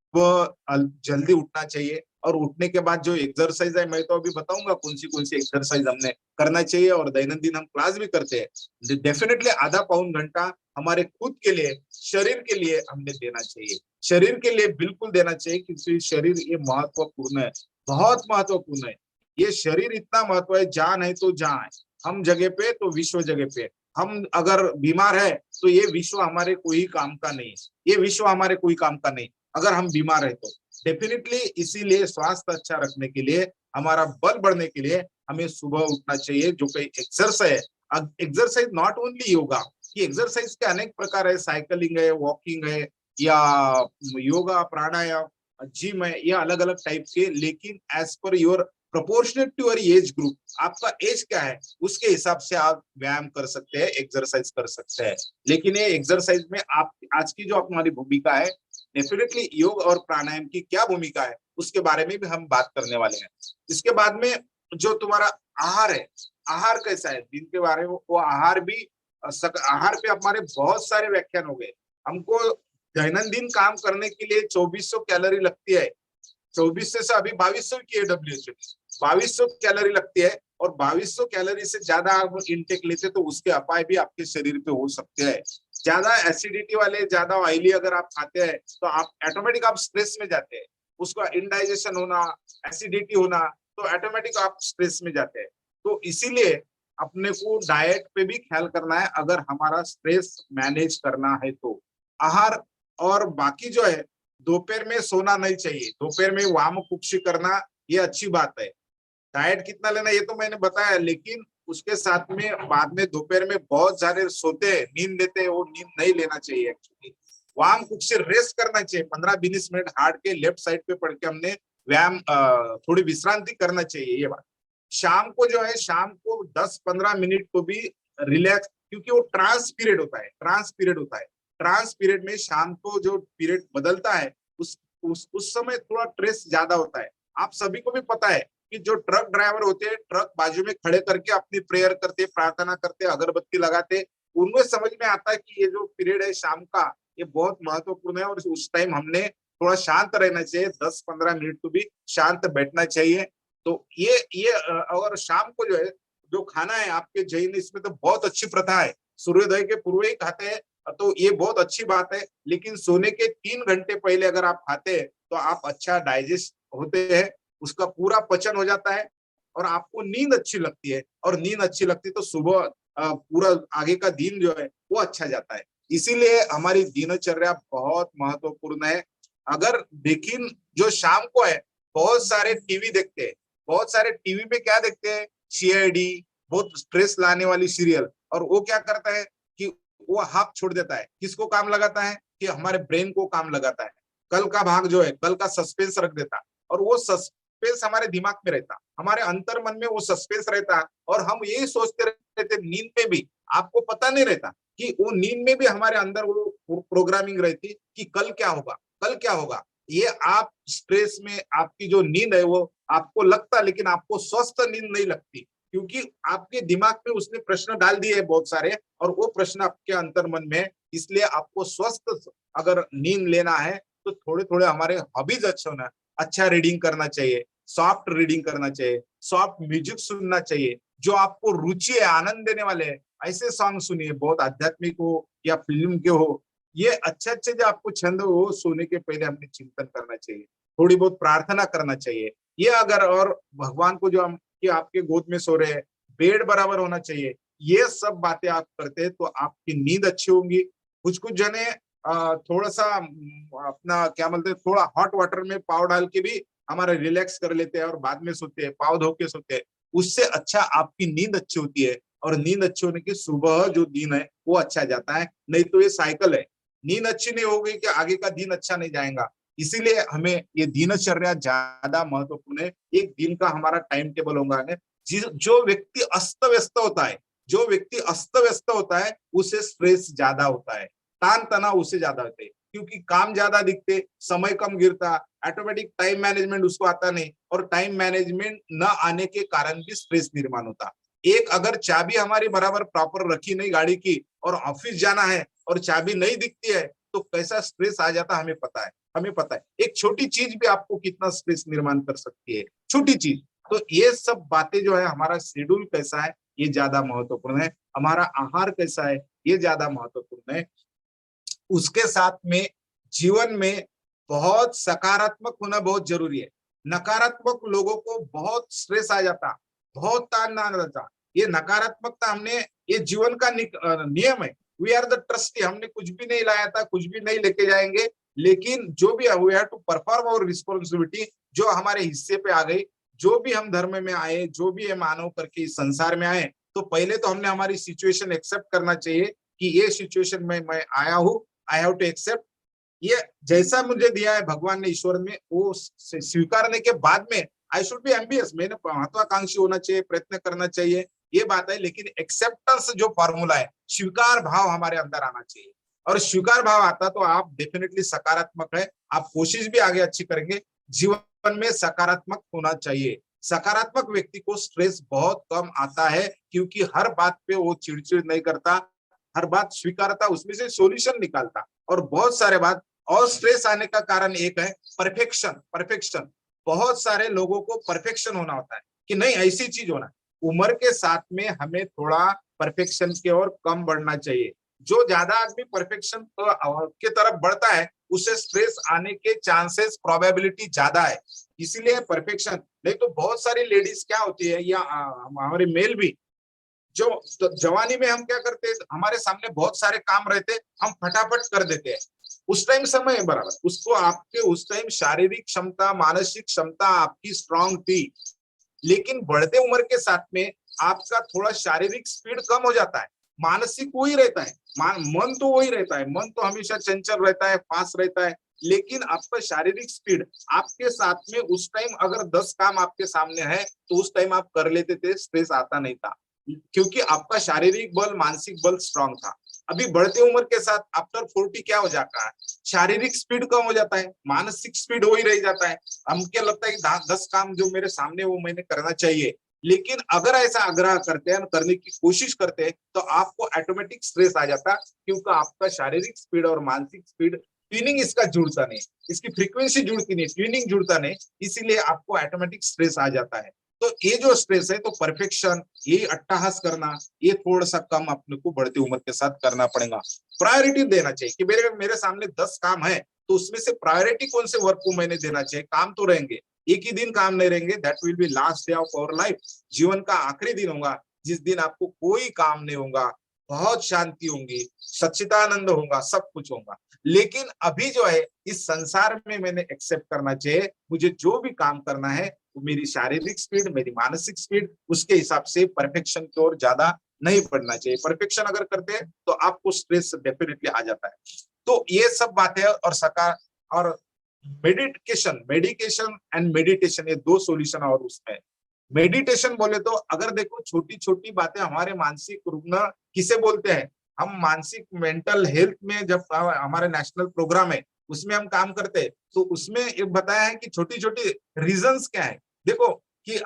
[SPEAKER 4] जल्दी उठना चाहिए और उठने के बाद जो एक्सरसाइज है, मैं तो अभी बताऊंगा कौन सी एक्सरसाइज हमने करना चाहिए, और दैनंदिन हम क्लास भी करते हैं। डेफिनेटली आधा पौन घंटा हमारे खुद के लिए, शरीर के लिए हमने देना चाहिए, शरीर के लिए बिल्कुल देना चाहिए, क्योंकि शरीर ये महत्वपूर्ण है, बहुत महत्वपूर्ण है। ये शरीर इतना महत्व है, जान है तो जहाँ है, हम जगह पे तो विश्व जगह पे। हम अगर बीमार है तो ये विश्व हमारे कोई काम का नहीं है, ये विश्व हमारे कोई काम का नहीं अगर हम बीमार है तो। डेफिनेटली इसीलिए स्वास्थ्य अच्छा रखने के लिए, हमारा बल बढ़ने के लिए हमें सुबह उठना चाहिए। जो कोई एक्सरसाइज है, एक्सरसाइज नॉट ओनली योगा, ये एक्सरसाइज के अनेक प्रकार है, साइकिलिंग है, वॉकिंग है, या योगा, प्राणायाम, जिम है, ये अलग अलग टाइप के, लेकिन as per your proportionate to your age group, आपका एज क्या है उसके हिसाब से आप व्यायाम कर सकते हैं, एक्सरसाइज कर सकते हैं। लेकिन ये एक्सरसाइज में आप, आज की जो हमारी भूमिका है, डेफिनेटली योग और प्राणायाम की क्या भूमिका है उसके बारे में भी हम बात करने वाले हैं। इसके बाद में जो तुम्हारा आहार है, आहार कैसा है दिन के बारे में, वो आहार भी, आहार पे हमारे बहुत सारे व्याख्यान हो गए। हमको दैनंदिन काम करने के लिए 2400 कैलोरी लगती है, 2400 से अभी 2200 की है WHO, 2200 कैलोरी लगती है, और 2200 कैलोरी से ज्यादा आप इनटेक लेते तो उसके अपाय भी आपके शरीर पे हो सकते हैं। ज्यादा एसिडिटी वाले, ज्यादा ऑयली अगर आप खाते हैं तो आप ऑटोमेटिक आप स्ट्रेस में जाते हैं, उसका इनडाइजेशन होना, एसिडिटी होना, तो ऑटोमेटिक आप स्ट्रेस में जाते हैं। तो इसीलिए अपने को डाइट पे भी ख्याल करना है अगर हमारा स्ट्रेस मैनेज करना है तो। आहार और बाकी जो है, दोपहर में सोना नहीं चाहिए, दोपहर में वाम कुक्षी करना ये अच्छी बात है। डाइट कितना लेना ये तो मैंने बताया, लेकिन उसके साथ में बाद में दोपहर में बहुत सारे सोते हैं, नींद लेते हैं, वो नींद नहीं लेना चाहिए। एक्चुअली वाम कुक्षी रेस्ट करना चाहिए, 15-20 मिनट हार्ड के लेफ्ट साइड पे पढ़ के हमने व्यायाम, थोड़ी विश्रांति करना चाहिए, ये बात। शाम को जो है, शाम को 10-15 मिनट को भी रिलैक्स, क्योंकि वो ट्रांस पीरियड होता है, ट्रांस पीरियड होता है। ट्रांस पीरियड में शाम को जो पीरियड बदलता है उस समय थोड़ा स्ट्रेस ज्यादा होता है। आप सभी को भी पता है कि जो ट्रक ड्राइवर होते हैं, ट्रक बाजू में खड़े करके अपनी प्रेयर करते, प्रार्थना करते, अगरबत्ती लगाते, उनको समझ में आता है कि ये जो पीरियड है शाम का, ये बहुत महत्वपूर्ण है, और उस टाइम हमने थोड़ा शांत रहना चाहिए, 10-15 मिनट को भी शांत बैठना चाहिए। तो ये और शाम को जो है जो खाना है आपके जैन इसमें तो बहुत अच्छी प्रथा है, सूर्योदय के पूर्व ही खाते हैं, तो ये बहुत अच्छी बात है। लेकिन सोने के 3 घंटे पहले अगर आप खाते हैं तो आप अच्छा डाइजेस्ट होते हैं, उसका पूरा पचन हो जाता है और आपको नींद अच्छी लगती है, और नींद अच्छी लगती है तो सुबह पूरा आगे का दिन जो है वो अच्छा जाता है। इसीलिए हमारी दिनचर्या बहुत महत्वपूर्ण है। अगर लेकिन जो शाम को है, बहुत सारे टीवी देखते हैं, बहुत सारे टीवी में क्या देखते हैं, सीआईडी, बहुत स्ट्रेस लाने वाली सीरियल, और वो क्या करता है कि वो हाफ छोड़ देता है, किसको काम लगाता है कि हमारे ब्रेन को काम लगाता है, कल का भाग जो है, कल का सस्पेंस रख देता है, और वो सस्पेंस हमारे दिमाग में रहता, हमारे अंतर मन में वो सस्पेंस रहता, और हम यही सोचते रहते नींद में भी, आपको पता नहीं रहता कि वो नींद में भी हमारे अंदर वो प्रोग्रामिंग रहती कि कल क्या होगा, कल क्या होगा। ये आप स्ट्रेस में आपकी जो नींद है वो आपको लगता, लेकिन आपको स्वस्थ नींद नहीं लगती, क्योंकि आपके दिमाग में उसने प्रश्न डाल दिए हैं बहुत सारे, और वो प्रश्न आपके अंतर मन में है। इसलिए आपको स्वस्थ अगर नींद लेना है तो थोड़े थोड़े हमारे हॉबीज अच्छे होना, अच्छा रीडिंग करना चाहिए, सॉफ्ट रीडिंग करना चाहिए, सॉफ्ट म्यूजिक सुनना चाहिए, जो आपको रुचि है, आनंद देने वाले हैं, ऐसे सॉन्ग सुनिए, बहुत आध्यात्मिक हो या फिल्म के हो। ये अच्छे अच्छे जो आपको छंद हो, सोने के पहले हमने चिंतन करना चाहिए, थोड़ी बहुत प्रार्थना करना चाहिए। ये अगर, और भगवान को जो हम कि आपके गोद में सो रहे हैं, बेड बराबर होना चाहिए, ये सब बातें आप करते हैं तो आपकी नींद अच्छी होंगी। कुछ कुछ जने थोड़ा सा अपना क्या बोलते हैं, थोड़ा हॉट वाटर में पाव डाल के भी हमारा रिलैक्स कर लेते हैं और बाद में सोते हैं, पाव धो के सोते हैं, उससे अच्छा आपकी नींद अच्छी होती है, और नींद अच्छी होने की सुबह जो दिन है वो अच्छा जाता है। नहीं तो ये साइकिल है, नींद अच्छी नहीं होगी कि आगे का दिन अच्छा नहीं जाएगा। इसीलिए हमें ये दिनचर्या ज्यादा महत्वपूर्ण है। एक दिन का हमारा टाइम टेबल होगा, जो व्यक्ति अस्त व्यस्त होता है, जो व्यक्ति अस्त व्यस्त होता है उसे स्ट्रेस ज्यादा होता है, तान तनाव उसे ज्यादा होते हैं, क्योंकि काम ज्यादा दिखते, समय कम गिरता, ऑटोमेटिक टाइम मैनेजमेंट उसको आता नहीं, और टाइम मैनेजमेंट न आने के कारण भी स्ट्रेस निर्माण होता। एक अगर चाबी हमारी बराबर प्रॉपर रखी नहीं गाड़ी की, और ऑफिस जाना है और चाबी नहीं दिखती है, तो कैसा स्ट्रेस आ जाता हमें पता है, हमें पता है। एक छोटी चीज भी आपको कितना स्ट्रेस निर्माण कर सकती है, छोटी चीज। तो ये सब बातें जो है, हमारा शेड्यूल कैसा है ये ज्यादा महत्वपूर्ण है, हमारा आहार कैसा है ये ज्यादा महत्वपूर्ण है। उसके साथ में जीवन में बहुत सकारात्मक होना बहुत जरूरी है। नकारात्मक लोगों को बहुत स्ट्रेस आ जाता, बहुत तान आ जाता। ये नकारात्मकता हमने, ये जीवन का नियम है। वी आर द ट्रस्टी, हमने कुछ भी नहीं लाया था, कुछ भी नहीं लेके जाएंगे, लेकिन जो भी we have to perform our responsibility, जो हमारे हिस्से पे आ गई, जो भी हम धर्म में आए, जो भी ये मानव करके इस संसार में आए, तो पहले तो हमने हमारी सिचुएशन एक्सेप्ट करना चाहिए कि ये सिचुएशन में मैं आया हूँ, आई हैव टू एक्सेप्ट। ये जैसा मुझे दिया है भगवान ने, ईश्वर में, वो स्वीकारने के बाद में आई शुड बी एम्बियस, मैंने महत्वाकांक्षी होना चाहिए, प्रयत्न करना चाहिए, ये बात है। लेकिन एक्सेप्टेंस जो फॉर्मूला है, स्वीकार भाव हमारे अंदर आना चाहिए, और स्वीकार भाव आता तो आप डेफिनेटली सकारात्मक है, आप कोशिश भी आगे अच्छी करेंगे। जीवन में सकारात्मक होना चाहिए। सकारात्मक व्यक्ति को स्ट्रेस बहुत कम आता है, क्योंकि हर बात पे वो चिड़चिड़ नहीं करता, हर बात स्वीकारता, उसमें से सॉल्यूशन निकालता। और बहुत सारे बात, और स्ट्रेस आने का कारण एक है परफेक्शन। परफेक्शन, बहुत सारे लोगों को परफेक्शन होना होता है कि नहीं ऐसी चीज होना। उम्र के साथ में हमें थोड़ा परफेक्शन की ओर कम बढ़ना चाहिए। जो ज्यादा आदमी परफेक्शन के तरफ बढ़ता है, उससे स्ट्रेस आने के चांसेस, प्रोबेबिलिटी ज्यादा है। इसीलिए परफेक्शन नहीं तो बहुत सारी लेडीज क्या होती है, या हमारे मेल भी, जो तो जवानी में हम क्या करते हैं, हमारे सामने बहुत सारे काम रहते, हम फटाफट कर देते हैं, उस टाइम समय है बराबर, उसको आपके उस टाइम शारीरिक क्षमता, मानसिक क्षमता आपकी स्ट्रांग थी। लेकिन बढ़ते उम्र के साथ में आपका थोड़ा शारीरिक स्पीड कम हो जाता है, मानसिक वही रहता है, मन तो वही रहता है, मन तो हमेशा चंचल रहता है, फास्ट रहता है, लेकिन आपका शारीरिक स्पीड आपके साथ में उस टाइम अगर 10 काम आपके सामने है तो उस टाइम आप कर लेते थे, स्ट्रेस आता नहीं था, क्योंकि आपका शारीरिक बल, मानसिक बल स्ट्रांग था। अभी बढ़ते उम्र के साथ आफ्टर 40 क्या हो जाता है, शारीरिक स्पीड कम हो जाता है, मानसिक स्पीड वही रह जाता है। हम क्या लगता है कि 10 काम जो मेरे सामने वो मैंने करना चाहिए, लेकिन अगर ऐसा आग्रह करते हैं, करने की कोशिश करते हैं, तो आपको ऑटोमेटिक स्ट्रेस आ जाता, क्योंकि आपका शारीरिक स्पीड और मानसिक स्पीड, ट्यूनिंग इसका जुड़ता नहीं, इसकी फ्रीक्वेंसी जुड़ती नहीं, ट्यूनिंग जुड़ता नहीं, इसीलिए आपको ऑटोमेटिक स्ट्रेस आ जाता है। तो ये जो स्ट्रेस है, तो परफेक्शन, ये अट्टहास करना, ये थोड़ा सा कम अपने को बढ़ती उम्र के साथ करना पड़ेगा। प्रायोरिटी देना चाहिए कि मेरे मेरे सामने 10 काम है, तो उसमें से प्रायोरिटी कौन से वर्क को मैंने देना चाहिए। काम तो रहेंगे, एक ही दिन काम नहीं रहेंगे, that will be last day of our life. जीवन का आखिरी दिन होगा जिस दिन आपको कोई काम नहीं होगा, बहुत शांति होंगी, सच्चिदानंद होगा, सब कुछ होगा। लेकिन अभी जो है इस संसार में मैंने एक्सेप्ट करना चाहिए, मुझे जो भी काम करना है वो मेरी शारीरिक स्पीड, मेरी मानसिक स्पीड, उसके हिसाब से परफेक्शन की ओर ज्यादा नहीं बढ़ना चाहिए। परफेक्शन अगर करते हैं तो आपको स्ट्रेस डेफिनेटली आ जाता है। तो ये सब बातें और सका और मेडिकेशन एंड मेडिटेशन, ये दो सॉल्यूशन और उसमें। मेडिटेशन बोले तो अगर देखो छोटी छोटी बातें हमारे मानसिक रुग्ण किसे बोलते हैं, हम मानसिक मेंटल हेल्थ में जब हमारे नेशनल प्रोग्राम है उसमें हम काम करते हैं, तो उसमें ये बताया है कि छोटी छोटी रीजंस क्या है। देखो कि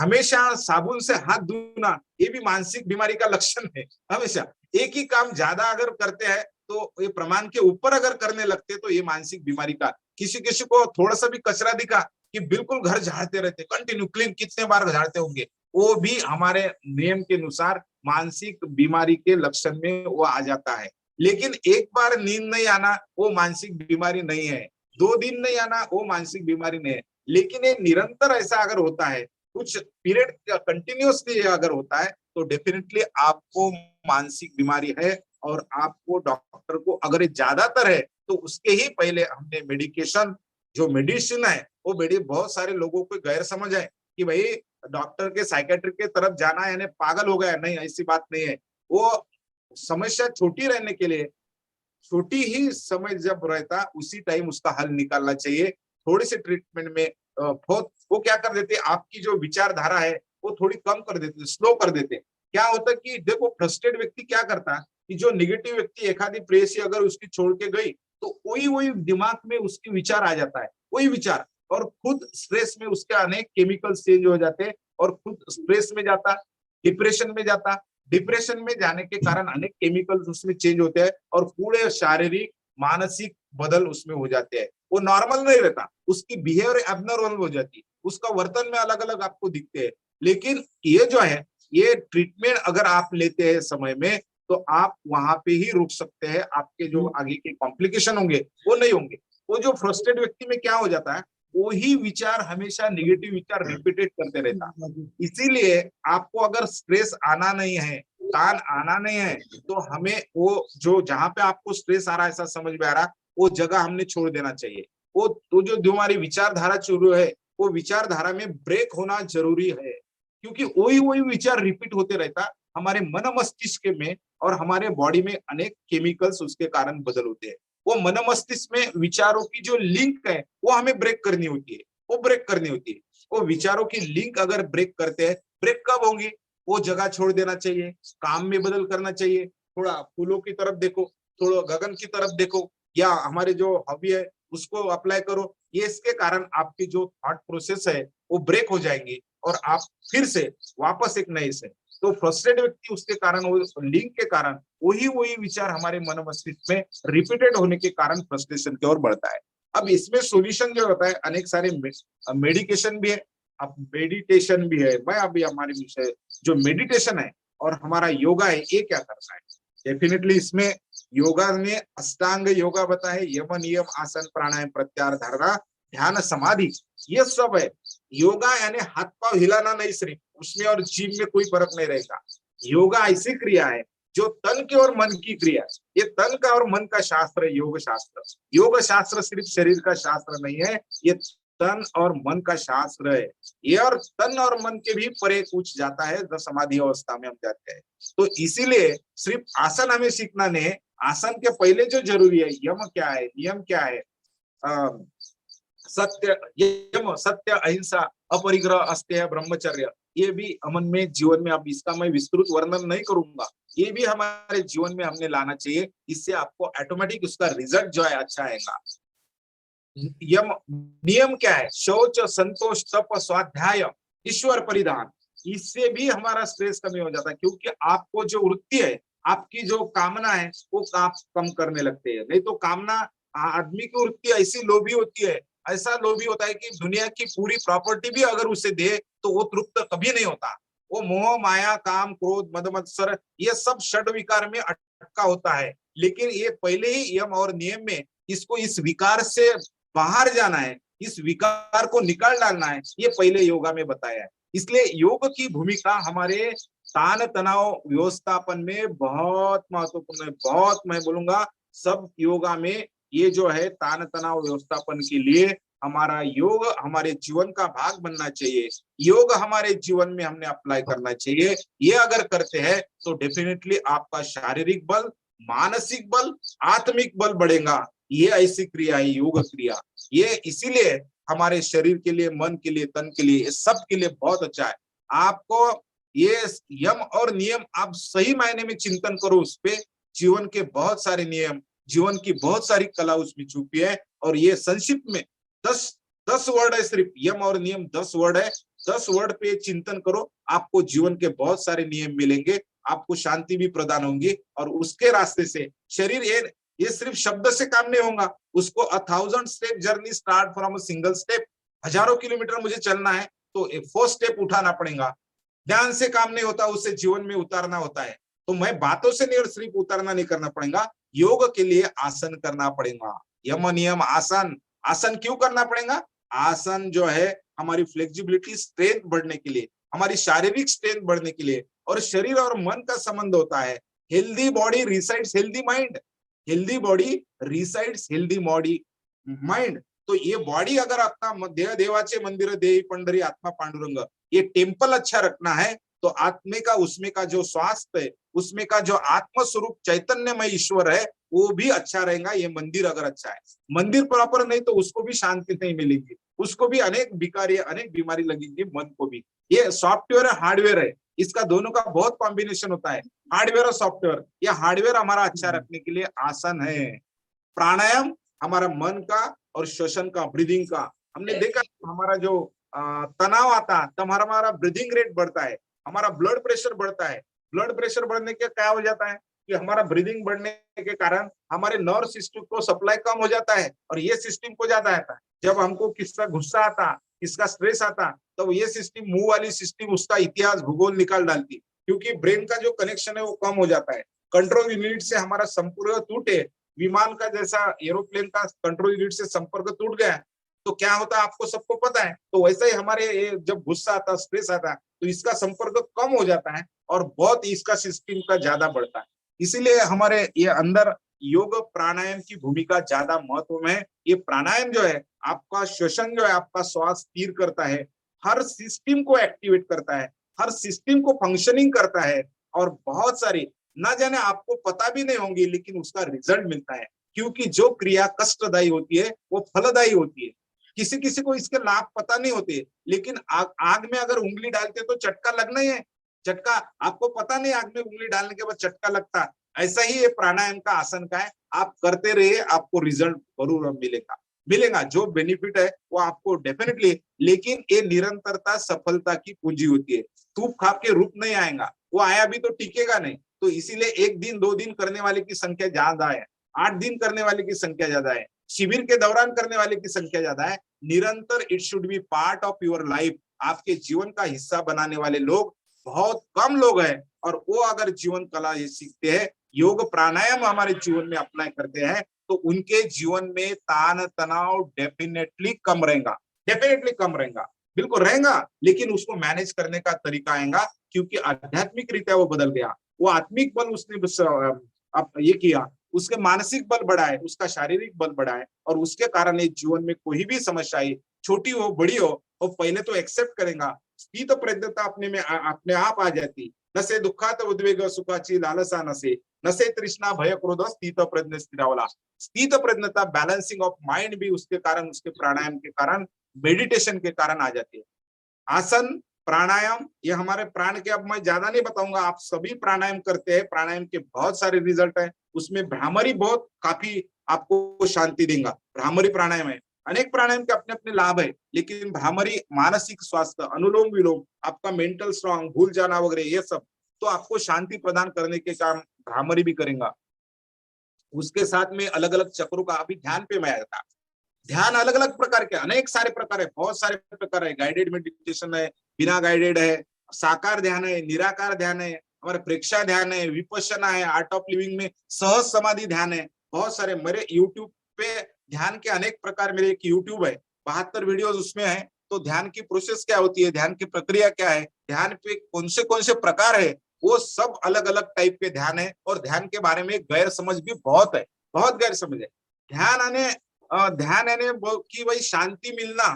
[SPEAKER 4] हमेशा साबुन से हाथ धोना ये भी मानसिक बीमारी का लक्षण है। हमेशा एक ही काम ज्यादा अगर करते हैं तो ये प्रमाण के ऊपर अगर करने लगते तो ये मानसिक बीमारी का। किसी किसी को थोड़ा सा भी कचरा दिखा कि बिल्कुल घर झाड़ते रहते, कंटिन्यू क्लीन, कितने बार झाड़ते होंगे, वो भी हमारे नियम के अनुसार मानसिक बीमारी के लक्षण में वो आ जाता है। लेकिन एक बार नींद नहीं आना वो मानसिक बीमारी नहीं है, 2 दिन नहीं आना वो मानसिक बीमारी नहीं है। लेकिन ये निरंतर ऐसा अगर होता है, कुछ पीरियड कंटिन्यूअसली अगर होता है, तो डेफिनेटली आपको मानसिक बीमारी है। और आपको डॉक्टर को अगर ये ज्यादातर है तो उसके ही पहले हमने मेडिकेशन, जो मेडिसिन है वो बहुत सारे लोगों को गैर समझ है कि भाई डॉक्टर के साइकेट्रिक के तरफ जाना यानी पागल हो गया। नहीं, ऐसी बात नहीं है। वो समस्या छोटी रहने के लिए, छोटी ही समय जब रहता उसी टाइम उसका हल निकालना चाहिए। थोड़ी सी ट्रीटमेंट में बहुत वो क्या कर देते, आपकी जो विचारधारा है वो थोड़ी कम कर देते, स्लो कर देते। क्या होता है कि देखो फ्रस्ट्रेटेड व्यक्ति क्या करता है कि जो निगेटिव व्यक्ति एक आधी प्रेस अगर उसकी छोड़ के गई तो वही दिमाग में उसके विचार आ जाता है, वही विचार, और खुद स्ट्रेस में उसके अनेक केमिकल्स चेंज हो जाते हैं और खुद स्ट्रेस में जाता, डिप्रेशन में जाता। डिप्रेशन में जाने के कारण अनेक केमिकल्स उसमें चेंज होते हैं और पूरे शारीरिक मानसिक बदल उसमें हो जाते हैं। वो नॉर्मल नहीं रहता, उसकी बिहेवियर एबनॉर्मल हो जाती है, उसका वर्तन में अलग अलग आपको दिखते हैं। लेकिन ये जो है, ये ट्रीटमेंट अगर आप लेते हैं समय में तो आप वहां पे ही रुक सकते हैं। आपके जो आगे के कॉम्प्लिकेशन होंगे वो नहीं होंगे। वो जो फ्रस्ट्रेटेड व्यक्ति में क्या हो जाता है, वही विचार हमेशा नेगेटिव विचार रिपीटेड करते रहता। इसीलिए आपको अगर स्ट्रेस आना नहीं है, तान आना नहीं है, तो हमें वो जो जहां पे आपको स्ट्रेस आ रहा है ऐसा समझ में आ रहा, वो जगह हमने छोड़ देना चाहिए। वो तो जो हमारी विचारधारा शुरू है, वो विचारधारा में ब्रेक होना जरूरी है, क्योंकि वही विचार रिपीट होते रहता हमारे मन मस्तिष्क में, और हमारे बॉडी में अनेक केमिकल्स उसके कारण बदल होते हैं। वो मन मस्तिष्क में विचारों की जो लिंक है वो हमें ब्रेक करनी होती है, वो ब्रेक करनी होती है। वो विचारों की लिंक अगर ब्रेक करते हैं, ब्रेक कब होंगी, वो जगह छोड़ देना चाहिए, काम में बदल करना चाहिए। थोड़ा फूलों की तरफ देखो, थोड़ा गगन की तरफ देखो, या हमारे जो हॉबी है उसको अप्लाई करो। ये इसके कारण आपकी जो थॉट प्रोसेस है वो ब्रेक हो जाएंगी और आप फिर से वापस एक नए से। तो फ्रस्ट्रेटेड व्यक्ति उसके कारण, वो लिंक के कारण वही विचार हमारे मन मस्तिष्क में रिपीटेड होने के कारण फ्रस्ट्रेशन की ओर बढ़ता है। अब इसमें सॉल्यूशन जो होता है, अनेक सारे मेडिकेशन भी है, अब मेडिटेशन भी है। मैं अभी हमारे विषय जो मेडिटेशन है और हमारा योगा है, ये क्या करता है। डेफिनेटली इसमें योगा में अष्टांग योगा बताया है, यम नियम आसन प्राणायाम प्रत्याहार धारणा ध्यान समाधि, ये सब है। योगा यानी हाथ पांव हिलाना नहीं सिर्फ, उसमें और जिम में कोई फर्क नहीं रहेगा। योगा ऐसी क्रिया है जो तन की और मन की क्रिया है। ये तन का और मन का शास्त्र है योग शास्त्र। योग शास्त्र सिर्फ शरीर का शास्त्र नहीं है, ये तन और मन का शास्त्र है। ये और तन और मन के भी परे कुछ जाता है जब समाधि अवस्था में हम जाते हैं। तो इसीलिए सिर्फ आसन हमें सीखना नहीं है, आसन के पहले जो जरूरी है, यम क्या है, नियम क्या है, सत्य, यम सत्य अहिंसा अपरिग्रह अस्तेय ब्रह्मचर्य, ये भी अमन में जीवन में, अब इसका मैं विस्तृत वर्णन नहीं करूंगा, ये भी हमारे जीवन में हमने लाना चाहिए। इससे आपको ऑटोमेटिक उसका रिजल्ट जो है अच्छा आएगा। यम नियम क्या है, शौच संतोष तप स्वाध्याय ईश्वर परिधान, इससे भी हमारा स्ट्रेस कमी हो जाता है। क्योंकि आपको जो वृत्ति है, आपकी जो कामना है वो आप कम करने लगते हैं। नहीं तो कामना, आदमी की वृत्ति ऐसी लोभी होती है ऐसा लोभी होता है कि दुनिया की पूरी प्रॉपर्टी भी अगर उसे दे तो वो तृप्त कभी नहीं होता। वो मोह माया काम क्रोध मद मत्सर ये सब षड विकार में अटका होता है। लेकिन ये पहले ही यम और नियम में इसको इस विकार से बाहर जाना है, इस विकार को निकाल डालना है, ये पहले योगा में बताया है। इसलिए योग की भूमिका हमारे तान तनाव व्यवस्थापन में बहुत महत्वपूर्ण है। बहुत, मैं बोलूंगा सब योगा में ये जो है तान तनाव व्यवस्थापन के लिए हमारा योग हमारे जीवन का भाग बनना चाहिए। योग हमारे जीवन में हमने अप्लाई करना चाहिए। ये अगर करते हैं तो डेफिनेटली आपका शारीरिक बल, मानसिक बल, आत्मिक बल बढ़ेगा। ये ऐसी क्रिया है योग क्रिया। ये इसीलिए हमारे शरीर के लिए, मन के लिए, तन के लिए, सब के लिए बहुत अच्छा है। आपको ये यम और नियम आप सही मायने में चिंतन करो उस पे। जीवन के बहुत सारे नियम, जीवन की बहुत सारी कला उसमें छुपी है। और ये संक्षिप्त में 10 वर्ड है, सिर्फ यम और नियम 10 वर्ड है। 10 वर्ड पे चिंतन करो, आपको जीवन के बहुत सारे नियम मिलेंगे, आपको शांति भी प्रदान होंगी। और उसके रास्ते से शरीर ये सिर्फ शब्द से काम नहीं होगा, उसको 1000 step journey start from a single step. हजारों किलोमीटर मुझे चलना है तो एक फर्स्ट स्टेप उठाना पड़ेगा। ध्यान से काम नहीं होता, उसे जीवन में उतारना होता है। तो मैं बातों से नहीं और सिर्फ उतारना नहीं करना पड़ेगा, योग के लिए आसन करना पड़ेगा। यम नियम आसन। आसन क्यों करना पड़ेगा? आसन जो है हमारी फ्लेक्सिबिलिटी, स्ट्रेंथ बढ़ने के लिए, हमारी शारीरिक स्ट्रेंथ बढ़ने के लिए। और शरीर और मन का संबंध होता है। Healthy body resides healthy mind, healthy body resides healthy body mind. तो ये बॉडी अगर अपना देह देवाचे मंदिर देही पंढरी आत्मा पांडुरंग, ये टेम्पल अच्छा रखना है तो आत्मे का, उसमें का जो स्वास्थ्य है, उसमें का जो आत्म स्वरूप चैतन्यमय ईश्वर है वो भी अच्छा रहेगा। ये मंदिर अगर अच्छा है, मंदिर प्रॉपर नहीं तो उसको भी शांति नहीं मिलेगी, उसको भी अनेक बिकारी, अनेक बीमारी लगेगी, मन को भी। ये सॉफ्टवेयर है, हार्डवेयर है, इसका दोनों का बहुत कॉम्बिनेशन होता है, हार्डवेयर और सॉफ्टवेयर। ये हार्डवेयर हमारा अच्छा रखने के लिए आसन है। प्राणायाम हमारा मन का और श्वसन का, ब्रीदिंग का। हमने देखा हमारा जो तनाव आता तब हमारा ब्रीदिंग रेट बढ़ता है, हमारा ब्लड प्रेशर बढ़ता है। ब्लड प्रेशर बढ़ने के क्या हो जाता है कि हमारा ब्रीदिंग बढ़ने के कारण हमारे नर्व सिस्टम को सप्लाई कम हो जाता है और ये सिस्टम को ज्यादा आता है। जब हमको किसका गुस्सा आता, किसका स्ट्रेस आता, तो ये सिस्टम, मुंह वाली सिस्टम उसका इतिहास भूगोल निकाल डालती, क्योंकि ब्रेन का जो कनेक्शन है वो कम हो जाता है। कंट्रोल यूनिट से हमारा संपर्क टूटे, विमान का जैसा एरोप्लेन का कंट्रोल यूनिट से संपर्क टूट गया तो क्या होता है आपको सबको पता है। तो वैसा ही हमारे जब गुस्सा आता, स्ट्रेस आता तो इसका संपर्क कम हो जाता है और बहुत इसका सिस्टम का ज्यादा बढ़ता है। इसीलिए हमारे ये अंदर योग प्राणायाम की भूमिका ज्यादा महत्व है। ये प्राणायाम जो है आपका श्वसन जो है, आपका श्वास स्थिर करता है, हर सिस्टम को एक्टिवेट करता है, हर सिस्टम को फंक्शनिंग करता है। और बहुत सारी ना जाने आपको पता भी नहीं होंगी लेकिन उसका रिजल्ट मिलता है, क्योंकि जो क्रिया कष्टदायी होती है वो फलदायी होती है। किसी किसी को इसके लाभ पता नहीं होते, लेकिन आग में अगर उंगली डालते तो चटका लगना ही है। चटका आपको पता नहीं, आग में उंगली डालने के बाद चटका लगता। ऐसा ही ये प्राणायाम का, आसन का है। आप करते रहिए, आपको रिजल्ट जरूर मिलेगा। मिलेगा जो बेनिफिट है वो आपको डेफिनेटली। लेकिन ये निरंतरता सफलता की पूंजी होती है। सूप खा के रूप नहीं आएगा, वो आया भी तो टिकेगा नहीं। तो इसीलिए 1 दिन 2 दिन करने वाले की संख्या ज्यादा है, 8 दिन करने वाले की संख्या ज्यादा है, शिविर के दौरान करने वाले की संख्या ज्यादा है। निरंतर it should be part of your life. आपके जीवन का हिस्सा बनाने वाले लोग बहुत कम लोग हैं। और वो अगर जीवन कला ये सीखते हैं, योग प्राणायाम हमारे जीवन में अप्लाई करते हैं, तो उनके जीवन में तान तनाव डेफिनेटली कम रहेगा, डेफिनेटली कम रहेगा, बिल्कुल रहेगा। लेकिन उसको मैनेज करने का तरीका आएगा, क्योंकि आध्यात्मिक रीत्या वो बदल गया। वो आत्मिक बल उसने ये किया, उसके मानसिक बल बढ़ा है, उसका शारीरिक बल बढ़ा है। और उसके कारण ये जीवन में कोई भी समस्या आई, छोटी हो बड़ी हो, वो पहले तो एक्सेप्ट करेगा। स्थित प्रज्ञता अपने आप आ जाती। नसे दुःखात उद्वेग सुखाची लालसा नसे, नसे तृष्णा भय क्रोध स्थित प्रज्ञ स्थिरावला। स्थित प्रज्ञता, बैलेंसिंग ऑफ माइंड भी उसके कारण, उसके प्राणायाम के कारण, मेडिटेशन के कारण आ जाती है। आसन प्राणायाम ये हमारे प्राण के, अब मैं ज्यादा नहीं बताऊंगा, आप सभी प्राणायाम करते हैं। प्राणायाम के बहुत सारे रिजल्ट है। उसमें भ्रामरी बहुत काफी आपको शांति देगा। भ्रामरी प्राणायाम है, अनेक प्राणायाम के अपने अपने लाभ है, लेकिन भ्रामरी मानसिक स्वास्थ्य, अनुलोम विलोम, आपका मेंटल स्ट्रॉन्ग, भूल जाना वगैरह ये सब, तो आपको शांति प्रदान करने के काम भ्रामरी भी करेगा। उसके साथ में अलग अलग चक्रों का अभी ध्यान पे मैं आता, ध्यान अलग अलग प्रकार के, अनेक सारे प्रकार है, बहुत सारे प्रकार है। गाइडेड मेडिटेशन है, बिना गाइडेड है, साकार ध्यान है, निराकार ध्यान है, हमारे प्रेक्षा ध्यान है, विपश्यना है, आर्ट ऑफ लिविंग में सहज समाधि ध्यान है, बहुत सारे। मेरे यूट्यूब पे ध्यान के अनेक प्रकार, मेरे एक यूट्यूब है 72 वीडियोस उसमें है। तो ध्यान की प्रोसेस क्या होती है, ध्यान की प्रक्रिया क्या है, ध्यान पे कौन से प्रकार है, वो सब अलग अलग टाइप के ध्यान है। और ध्यान के बारे में गैर समझ भी बहुत है, बहुत गैर समझ है। ध्यान यानी कि भाई शांति मिलना,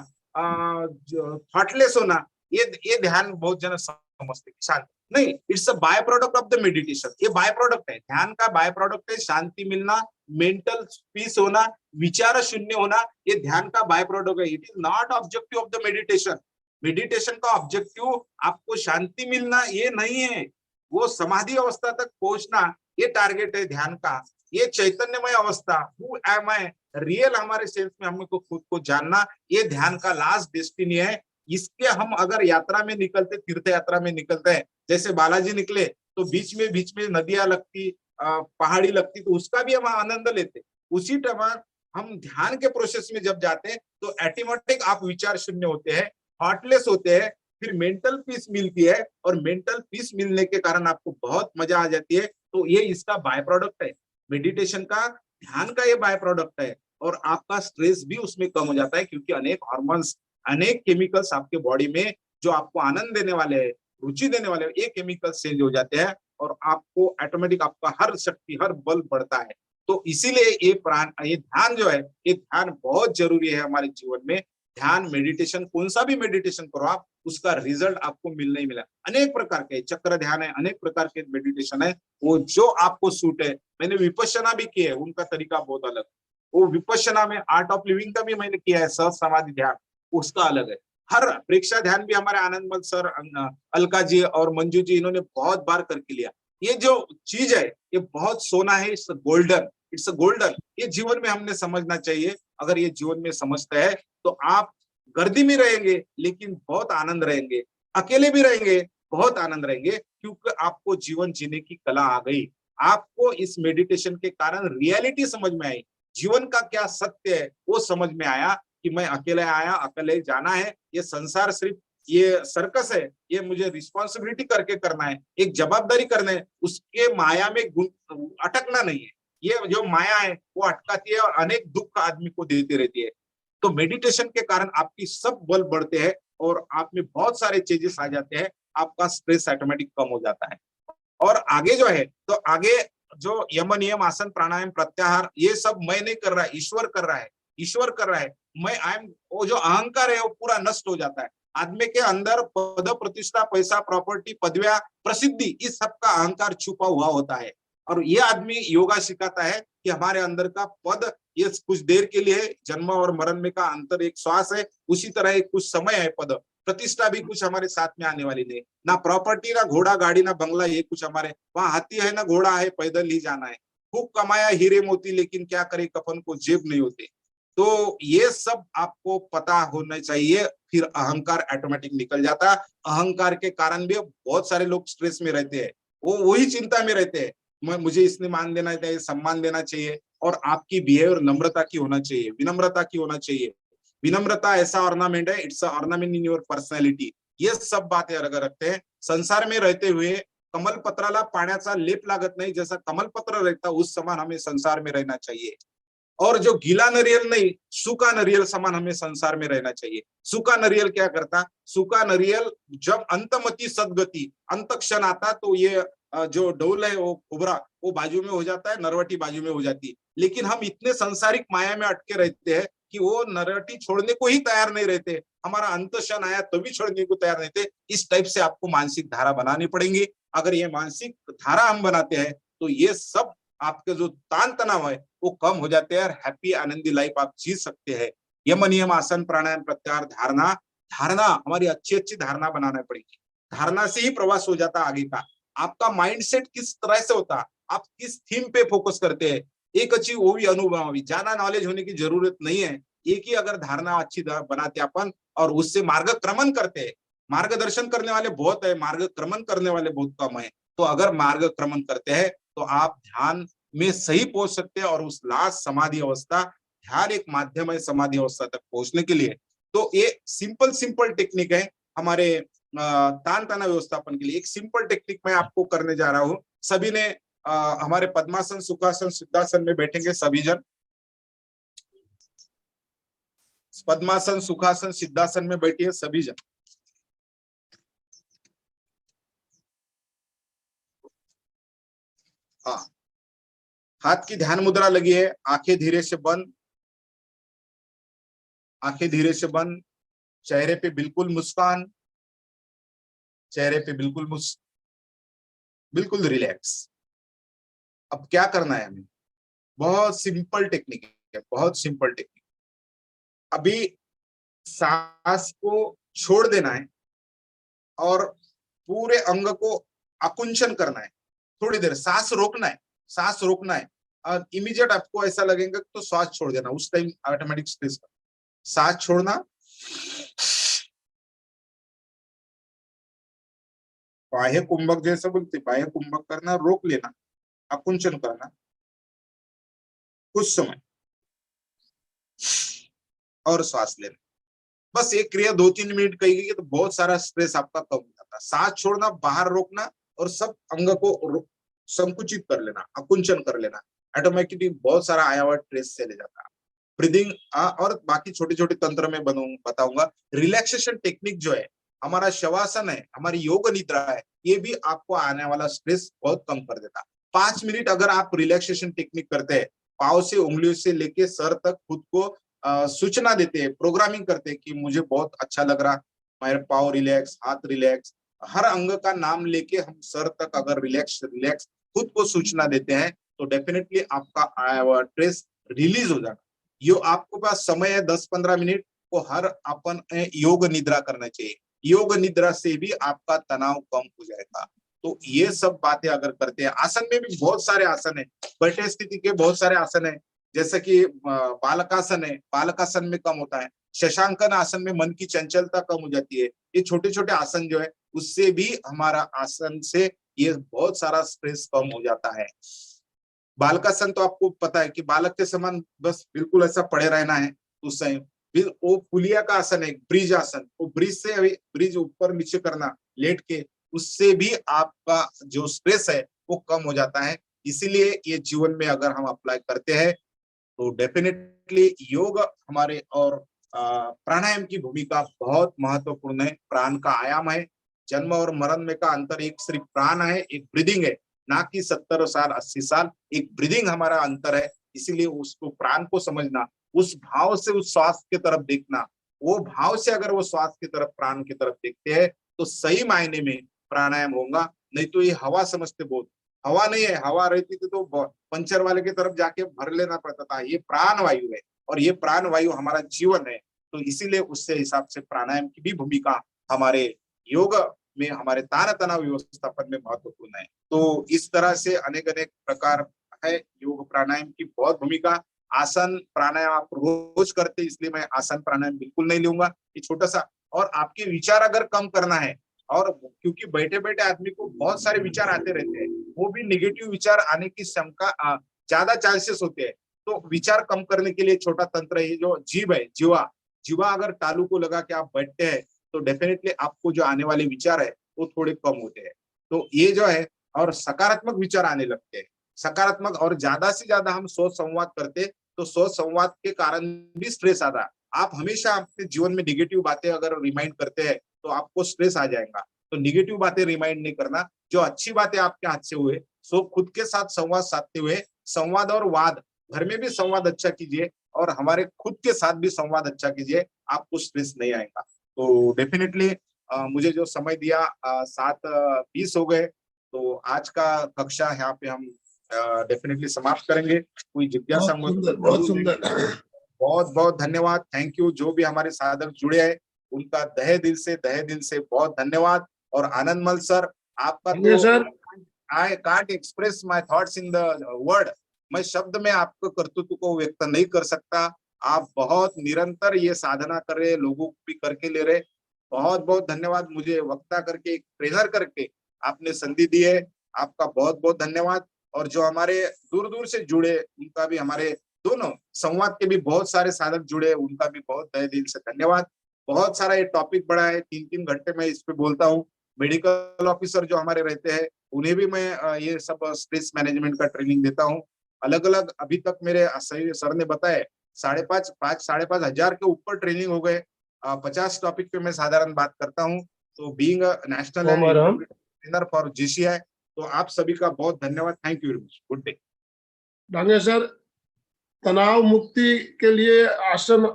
[SPEAKER 4] थॉटलेस होना, ये ध्यान बहुत जन समझते शांति नहीं, it's a by product of the meditation. ये बाय प्रोडक्ट है, ध्यान का बाय प्रोडक्ट है शांति मिलना, मेंटल पीस होना, विचार शून्य होना, ये ध्यान का बाय प्रोडक्ट है। It is not objective of the meditation. Meditation का ऑब्जेक्टिव आपको शांति मिलना ये नहीं है, वो समाधि अवस्था तक पहुंचना ये टारगेट है ध्यान का। ये चैतन्यमय अवस्था, हु एम आई, रियल हमारे सेंस में हमको खुद को जानना, ये ध्यान का लास्ट डेस्टिनी है। इसके हम अगर यात्रा में निकलते, तीर्थ यात्रा में निकलते हैं, जैसे बालाजी निकले तो बीच में नदियां लगती, पहाड़ी लगती, तो उसका भी हम आनंद लेते। उसी तरह हम ध्यान के प्रोसेस में जब जाते हैं तो ऑटोमेटिक आप विचार शून्य होते हैं, थॉटलेस होते हैं, फिर मेंटल पीस मिलती है, और मेंटल पीस मिलने के कारण आपको बहुत मजा आ जाती है। तो ये इसका बाय प्रोडक्ट है, मेडिटेशन का, ध्यान का ये बाय प्रोडक्ट है। और आपका स्ट्रेस भी उसमें कम हो जाता है, क्योंकि अनेक हार्मोन्स, अनेक केमिकल्स आपके बॉडी में जो आपको आनंद देने वाले हैं, रुचि देने वाले हैं, ये केमिकल्स चेंज हो जाते हैं, और आपको ऑटोमेटिक आपका हर शक्ति, हर बल बढ़ता है। तो इसीलिए ये ध्यान जो है, ये ध्यान बहुत जरूरी है हमारे जीवन में। ध्यान, मेडिटेशन, कौन सा भी मेडिटेशन करो आप, उसका रिजल्ट आपको मिलना ही मिला। अनेक प्रकार के चक्र ध्यान है, अनेक प्रकार के मेडिटेशन है, वो जो आपको सूट है। मैंने विपश्यना भी की है, उनका तरीका बहुत अलग। वो विपश्यना में आर्ट ऑफ लिविंग का भी मैंने किया है, सहज समाधि ध्यान, उसका अलग है। हर प्रेक्षा ध्यान भी हमारे आनंदमल सर, अलका जी और मंजू जी, इन्होंने बहुत बार करके लिया। ये जो चीज है, ये बहुत सोना है, इट्स गोल्डन, इट्स गोल्डन। ये जीवन में हमने समझना चाहिए। अगर ये जीवन में समझते हैं तो आप गर्दी में रहेंगे लेकिन बहुत आनंद रहेंगे, अकेले भी रहेंगे बहुत आनंद रहेंगे, क्योंकि आपको जीवन जीने की कला आ गई। आपको इस मेडिटेशन के कारण रियलिटी समझ में आई, जीवन का क्या सत्य है वो समझ में आया, कि मैं अकेले आया, अकेले जाना है, ये संसार सिर्फ ये सर्कस है, ये मुझे रिस्पॉन्सिबिलिटी करके करना है, एक जवाबदारी करना है, उसके माया में अटकना नहीं है। ये जो माया है वो अटकाती है और अनेक दुख आदमी को देती रहती है। तो मेडिटेशन के कारण आपकी सब बल बढ़ते हैं और आप में बहुत सारे चेंजेस आ जाते हैं, आपका स्ट्रेस ऑटोमेटिक कम हो जाता है। और आगे जो है, तो आगे जो यम नियम, आसन, प्राणायाम, प्रत्याहार, ये सब मैं नहीं कर रहा है, ईश्वर कर रहा है, ईश्वर कर रहा है। मैं आई एम, वो जो अहंकार है वो पूरा नष्ट हो जाता है। आदमी के अंदर पद, प्रतिष्ठा, पैसा, प्रॉपर्टी, पदवियां, प्रसिद्धि, इस सब का अहंकार छुपा हुआ होता है। और ये आदमी योगा सिखाता है कि हमारे अंदर का पद ये कुछ देर के लिए, जन्म और मरण में का अंतर एक श्वास है, उसी तरह एक कुछ समय है। पद, प्रतिष्ठा भी कुछ हमारे साथ में आने वाली नहीं, ना प्रॉपर्टी, ना घोड़ा गाड़ी, ना बंगला, ये कुछ हमारे वहां हाथी है ना घोड़ा है, पैदल ही जाना है। खूब कमाया हीरे मोती, लेकिन क्या करे कफन को जेब नहीं होती। तो ये सब आपको पता होना चाहिए, फिर अहंकार ऑटोमेटिक निकल जाता। अहंकार के कारण भी बहुत सारे लोग स्ट्रेस में रहते हैं, वो वही चिंता में रहते हैं, मुझे इसने मान देना चाहिए, सम्मान देना चाहिए। और आपकी बिहेवियर नम्रता की होना चाहिए, विनम्रता की होना चाहिए। विनम्रता ऐसा ऑर्नामेंट है, it's ornament in your personality. ये सब बातें अगर रखते हैं, संसार में रहते हुए कमल पत्राला पाण्याचा लेप लागत नहीं, जैसा कमल पत्र रहता उस समान हमें संसार में रहना चाहिए। और जो गीला नरियल नहीं, सूखा नरियल समान हमें संसार में रहना चाहिए। सूखा नरियल क्या करता, सूखा नरियल जब अंतमति सदगति, अंत क्षण आता तो ये जो डोल है वो उभरा, वो बाजू में हो जाता है, नरवटी बाजू में हो जाती है। लेकिन हम इतने संसारिक माया में अटके रहते हैं कि वो नरवटी छोड़ने को ही तैयार नहीं रहते, हमारा अंत क्षण आया तो भी छोड़ने को तैयार नहीं थे। इस टाइप से आपको मानसिक धारा बनानी पड़ेगी। अगर ये मानसिक धारा हम बनाते हैं तो ये सब आपके जो तान तनाव है वो कम हो जाते हैं और हैप्पी आनंदी लाइफ आप जी सकते हैं। यम नियम, आसन, प्राणायाम, प्रत्याहार, धारणा, धारणा हमारी अच्छी अच्छी धारणा बनाना पड़ेगी। धारणा से ही प्रवास हो जाता आगे का। आपका माइंडसेट किस तरह से होता, आप किस थीम पे फोकस करते हैं, एक अच्छी वो भी अनुभवी, ज्यादा नॉलेज होने की जरूरत नहीं है। एक ही अगर धारणा अच्छी बनाते अपन और उससे मार्गक्रमण करते हैं, मार्गदर्शन करने वाले बहुत है, मार्गक्रमण करने वाले बहुत कम है। तो अगर मार्गक्रमण करते हैं तो आप ध्यान में सही पहुंच सकते हैं और उस लास्ट समाधि अवस्था ध्यान एक माध्यम है समाधि अवस्था तक पहुंचने के लिए। तो ये सिंपल टेक्निक है हमारे तान तनाव व्यवस्थापन के लिए। एक सिंपल टेक्निक मैं आपको करने जा रहा हूँ। सभी ने हमारे पद्मासन, सुखासन, सिद्धासन में बैठेंगे सभी जन। पद्मासन, सुखासन, सिद्धासन में बैठिए सभी जन। हाँ, हाथ की ध्यान मुद्रा लगी है, आंखें धीरे से बंद, आंखें धीरे से बंद, चेहरे पे बिल्कुल मुस्कान, चेहरे पे बिल्कुल रिलैक्स। अब क्या करना है हमें? बहुत सिंपल टेक्निक है, बहुत सिंपल टेक्निक। अभी सांस को छोड़ देना है और पूरे अंग को आकुंचन करना है। थोड़ी देर सांस रोकना है, सांस रोकना है और इमीडिएट आपको ऐसा लगेगा तो सांस छोड़ देना। उस टाइम ऑटोमेटिक स्ट्रेस, सांस छोड़ना, बाह्य कुंभक जैसा बोलते, बाह्य कुंभक करना, रोक लेना, आकुंचन करना कुछ समय और सांस लेना। बस एक क्रिया 2-3 मिनट कही तो बहुत सारा स्ट्रेस आपका कम हो जाता है। सांस छोड़ना, बाहर रोकना और सब अंग को संकुचित कर लेना, आकुंचन कर लेना। ऑटोमेटिकली बहुत सारा आया हुआ स्ट्रेस चले जाता है। ब्रीदिंग और बाकी छोटे छोटे तंत्र में बताऊंगा। रिलैक्सेशन टेक्निक जो है, हमारा शवासन है, हमारी योग निद्रा है, ये भी आपको आने वाला स्ट्रेस बहुत कम कर देता है। 5 मिनट अगर आप रिलैक्सेशन टेक्निक करते हैं, पाँव से, उंगलियों से लेके सर तक खुद को सूचना देते हैं, प्रोग्रामिंग करते हैं कि मुझे बहुत अच्छा लग रहा, मेरे पाँव रिलैक्स, हाथ रिलैक्स, हर अंग का नाम लेके हम सर तक अगर रिलैक्स खुद को सूचना देते हैं तो डेफिनेटली आपका आया हुआ स्ट्रेस रिलीज हो जाएगा। यो आपको पास समय है 10-15 मिनट को हर अपन योग निद्रा करना चाहिए। योग निद्रा से भी आपका तनाव कम हो जाएगा। तो ये सब बातें अगर करते हैं, आसन में भी बहुत सारे आसन है, बैठे स्थिति के बहुत सारे आसन है, जैसे कि बालकासन है, बालकासन में कम होता है। शशांकन आसन में मन की चंचलता कम हो जाती है। ये छोटे छोटे आसन जो है उससे भी हमारा आसन से ये बहुत सारा स्ट्रेस कम हो जाता है। बालकासन तो आपको पता है कि बालक के समान बस बिल्कुल ऐसा पड़े रहना है। उस समय फिर वो पुलिया का आसन है, ब्रिज आसन, वो ब्रिज ऊपर नीचे करना लेट के, उससे भी आपका जो स्ट्रेस है वो कम हो जाता है। इसीलिए ये जीवन में अगर हम अप्लाई करते हैं तो डेफिनेटली योग हमारे और प्राणायाम की भूमिका बहुत महत्वपूर्ण है। प्राण का आयाम है, जन्म और मरण में का अंतर एक सिर्फ प्राण है, एक ब्रीदिंग है, ना कि 70 साल 80 साल, एक ब्रीदिंग हमारा अंतर है। इसीलिए उसको प्राण को समझना, उस भाव से उस श्वास की तरफ देखना, वो भाव से अगर वो श्वास की तरफ, प्राण की तरफ देखते हैं तो सही मायने में प्राणायाम होगा। नहीं तो ये हवा समझते बहुत, हवा नहीं है, हवा रहती थी तो पंचर वाले की तरफ जाके भर लेना पड़ता था। ये प्राण वायु है और ये प्राण वायु हमारा जीवन है। तो इसीलिए उससे हिसाब से प्राणायाम की भी भूमिका हमारे योग में, हमारे तान तनाव व्यवस्थापन में महत्वपूर्ण है। तो इस तरह से अनेक अनेक प्रकार है योग प्राणायाम की बहुत भूमिका। आसन प्राणायाम आप रोज करते, इसलिए मैं आसन प्राणायाम बिल्कुल नहीं लूंगा, ये छोटा सा। और आपके विचार अगर कम करना है, और क्योंकि बैठे बैठे आदमी को बहुत सारे विचार आते रहते हैं, वो भी निगेटिव विचार आने की शंका ज्यादा चांसेस होते हैं। तो विचार कम करने के लिए छोटा तंत्र है, जो जीभ है, जीवा अगर तालू को लगा के आप बैठते हैं तो डेफिनेटली आपको जो आने वाले विचार है वो थोड़े कम होते हैं। तो ये जो है, और सकारात्मक विचार आने लगते हैं, सकारात्मक। और ज्यादा से ज्यादा हम सोच संवाद करते तो सोच संवाद के कारण भी स्ट्रेस आता है। आप हमेशा अपने जीवन में निगेटिव बातें अगर रिमाइंड करते हैं तो आपको स्ट्रेस आ जाएगा। तो निगेटिव बातें रिमाइंड नहीं करना, जो अच्छी बातें आपके हाथ से हुए सो खुद के साथ संवाद साधते हुए, संवाद और वाद, घर में भी संवाद अच्छा कीजिए और हमारे खुद के साथ भी संवाद अच्छा कीजिए, आपको स्ट्रेस नहीं आएगा। तो डेफिनेटली मुझे जो समय दिया 7:20 हो गए, तो आज का कक्षा यहाँ पे हम डेफिनेटली समाप्त करेंगे। कोई जिज्ञासा
[SPEAKER 2] बहुत सुंदर।
[SPEAKER 4] बहुत बहुत धन्यवाद, थैंक यू। जो भी हमारे साधक जुड़े हैं उनका तहे दिल से बहुत धन्यवाद। और आनंदमल सर, आपका तो
[SPEAKER 2] sir,
[SPEAKER 4] I can't express my thoughts in the word, मैं शब्द में आपको कर्तृत्व को व्यक्त नहीं कर सकता। आप बहुत निरंतर ये साधना कर रहे, लोगों को भी करके ले रहे, बहुत बहुत धन्यवाद। मुझे वक्ता करके, एक ट्रेनर करके आपने संधि दी है, आपका बहुत बहुत धन्यवाद। और जो हमारे दूर दूर से जुड़े उनका भी, हमारे दोनों संवाद के भी बहुत सारे साधक जुड़े, उनका भी बहुत तहे दिल से धन्यवाद। बहुत सारा ये टॉपिक बड़ा है, 3-3 घंटे मैं इस पे बोलता हूँ। मेडिकल ऑफिसर जो हमारे रहते हैं उन्हें भी मैं ये सब स्ट्रेस मैनेजमेंट का ट्रेनिंग देता हूँ। अलग अलग अभी तक मेरे सर ने बताया 5,500 हजार के ऊपर ट्रेनिंग हो गए। 50 टॉपिक पे मैं साधारण बात करता हूँ। तो being national and trainer for GCI, तो आप सभी का बहुत धन्यवाद। Thank you very much. Good day.
[SPEAKER 2] Dange sir, तनाव मुक्ति के लिए आसन,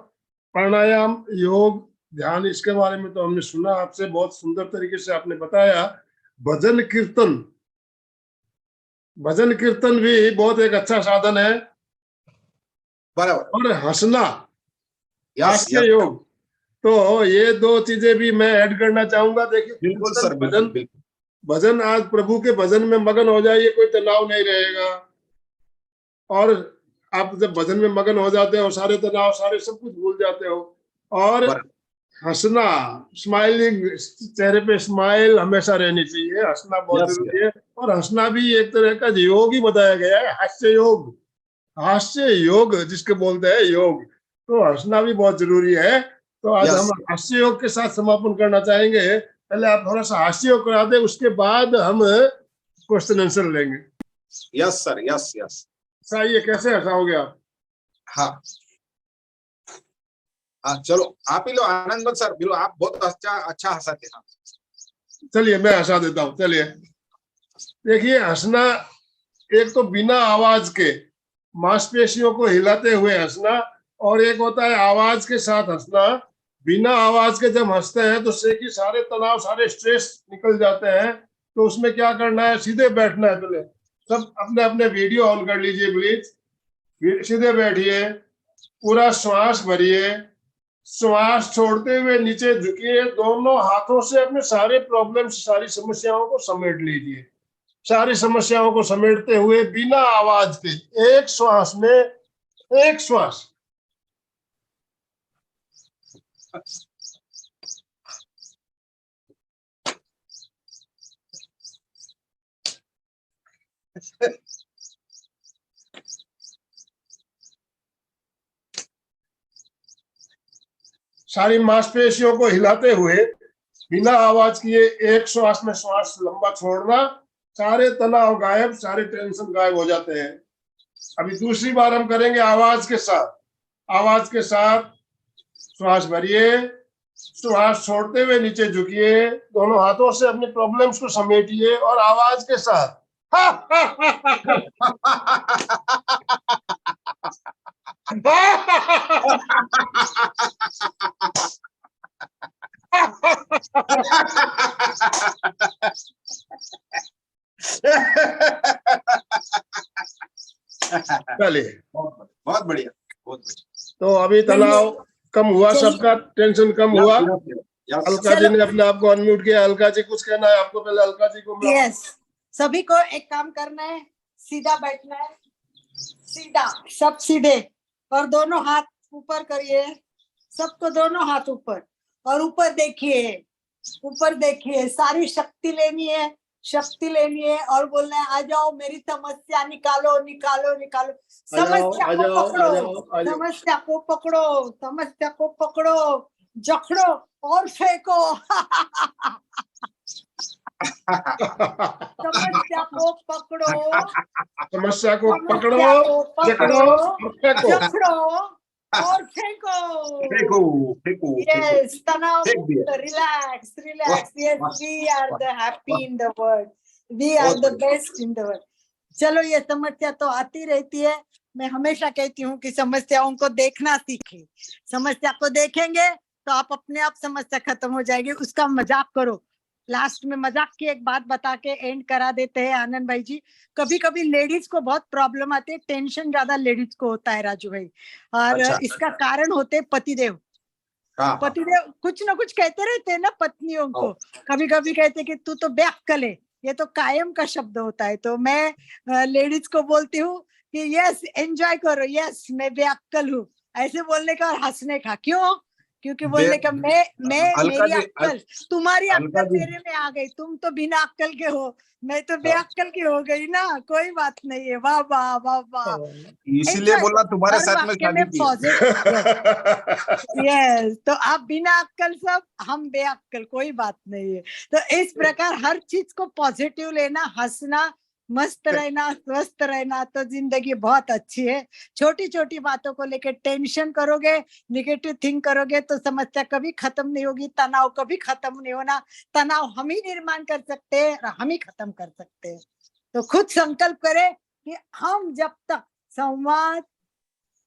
[SPEAKER 2] प्राणायाम, योग, ध्यान, इसके बारे में तो हमने सुना आपसे, बहुत सुंदर तरीके से आपने बताया। भजन कीर्तन, भजन कीर्तन भी बहुत एक अच्छा साधन है।
[SPEAKER 4] बराबर।
[SPEAKER 2] और हंसना,
[SPEAKER 4] यस,
[SPEAKER 2] हास्य योग, तो ये 2 चीजें भी मैं ऐड करना चाहूंगा। देखिए,
[SPEAKER 4] बिल्कुल सर,
[SPEAKER 2] भजन,
[SPEAKER 4] बिल्कुल।
[SPEAKER 2] भजन, आज प्रभु के भजन में मगन हो जाइए, कोई तनाव नहीं रहेगा। और आप जब भजन में मगन हो जाते हो, सारे तनाव, सारे सब कुछ भूल जाते हो। और हंसना, स्माइलिंग, चेहरे पे स्माइल हमेशा रहनी चाहिए, हंसना बहुत जरूरी है। और हंसना भी एक तरह का योग ही बताया गया है, हास्य योग, हास्य योग जिसके बोलते हैं योग, तो हंसना भी बहुत जरूरी है। तो आज हम हास्य योग के साथ समापन करना चाहेंगे। पहले आप थोड़ा सा हास्य योग करा दे, उसके बाद हम क्वेश्चन आंसर लेंगे।
[SPEAKER 4] Yes sir, yes yes.
[SPEAKER 2] ये कैसे हंसाओगे आप?
[SPEAKER 4] हाँ चलो आप ही लो, आनंद सर, बिलो, आप बहुत अच्छा हंसाते हैं।
[SPEAKER 2] चलिए मैं हंसा देता हूँ। चलिए देखिए, हंसना एक तो बिना आवाज के मांसपेशियों को हिलाते हुए हंसना, और एक होता है आवाज के साथ हंसना। बिना आवाज के जब हंसते हैं तो से कि सारे तनाव, सारे स्ट्रेस निकल जाते हैं। तो उसमें क्या करना है, सीधे बैठना है। पहले सब अपने अपने वीडियो ऑन कर लीजिए प्लीज। सीधे बैठिए, पूरा श्वास भरिए, श्वास छोड़ते हुए नीचे झुकिए, दोनों हाथों से अपने सारे प्रॉब्लम्स, सारी समस्याओं को समेट लीजिए। सारी समस्याओं को समेटते हुए बिना आवाज के एक श्वास में, एक श्वास सारी मांसपेशियों को हिलाते हुए बिना आवाज किए एक श्वास में श्वास लंबा छोड़ना, सारे तनाव गायब, सारे टेंशन गायब हो जाते हैं। अभी दूसरी बार हम करेंगे आवाज के साथ। आवाज के साथ श्वास भरिए, श्वास छोड़ते हुए नीचे झुकिए, दोनों हाथों से अपने प्रॉब्लम्स को समेटिए और आवाज के साथ चलिए,
[SPEAKER 4] बहुत बढ़िया, बहुत बढ़िया।
[SPEAKER 2] तो अभी तनाव कम हुआ, सबका टेंशन कम हुआ। अलका जी ने अपने आप को अनम्यूट किया। अलका जी कुछ कहना है आपको? पहले अलका जी को।
[SPEAKER 3] यस, सभी को एक काम करना है, सीधा बैठना है, सीधा, सब सीधे, और दोनों हाथ ऊपर करिए, सबको दोनों हाथ ऊपर, और ऊपर देखिए, ऊपर देखिए, सारी शक्ति लेनी है, शक्ति लेनी है, और बोलना है आ जाओ, मेरी समस्या निकालो निकालो निकालो, समस्या को पकड़ो, समस्या को पकड़ो, समस्या को पकड़ो, जकड़ो और फेंको। समस्या को पकड़ो,
[SPEAKER 2] समस्या को पकड़ो,
[SPEAKER 3] जकड़ो और फेंको। Yes, तनाव मुक्त, relax, relax. Yes, we are the happy in the world. We are the best in the world. चलो, ये समस्या तो आती रहती है। मैं हमेशा कहती हूँ कि समस्याओं को देखना सीखें। समस्या को देखेंगे तो आप अपने आप समस्या खत्म हो जाएगी। उसका मजाक करो। लास्ट में मजाक की एक बात बता के एंड करा देते हैं आनंद भाई जी। कभी कभी लेडीज को बहुत प्रॉब्लम आती है, टेंशन ज्यादा लेडीज को होता है राजू भाई, और इसका कारण होते पतिदेव। पतिदेव कुछ ना कुछ कहते रहते हैं ना पत्नियों को। कभी कभी कहते कि तू तो बेअक्कल है, ये तो कायम का शब्द होता है। तो मैं लेडीज को बोलती हूँ कि यस, एंजॉय करो, यस मैं बेअक्कल हूँ, ऐसे बोलने का और हंसने का। क्यों? क्योंकि बोलने का मैं
[SPEAKER 4] अलका
[SPEAKER 3] मेरी
[SPEAKER 4] जी,
[SPEAKER 3] अक्कल, तुम्हारी
[SPEAKER 4] अलका
[SPEAKER 3] अक्कल
[SPEAKER 4] जी।
[SPEAKER 3] मेरे में आ गई, तुम तो बिना अक्कल के हो, मैं तो बेअक्कल की हो गई ना, कोई बात नहीं है। वाह वाह वाह वाह।
[SPEAKER 4] इसीलिए
[SPEAKER 3] Enjoy
[SPEAKER 4] बोला
[SPEAKER 3] करो,
[SPEAKER 4] तुम्हारे
[SPEAKER 3] हर
[SPEAKER 4] साथ में
[SPEAKER 3] वाक्य में
[SPEAKER 4] शादी की है।
[SPEAKER 3] पॉजिटिव। यस, तो आप बिना अक्कल सब, हम बेअक्कल, कोई बात नहीं है। तो इस प्रकार हर चीज को पॉजिटिव लेना, हंसना, मस्त रहना, स्वस्थ रहना, तो जिंदगी बहुत अच्छी है। छोटी छोटी बातों को लेकर टेंशन करोगे, निगेटिव थिंक करोगे तो समस्या कभी खत्म नहीं होगी, तनाव कभी खत्म नहीं होना। तनाव हम ही निर्माण कर सकते हैं और हम ही खत्म कर सकते हैं। तो खुद संकल्प करें कि हम जब तक संवाद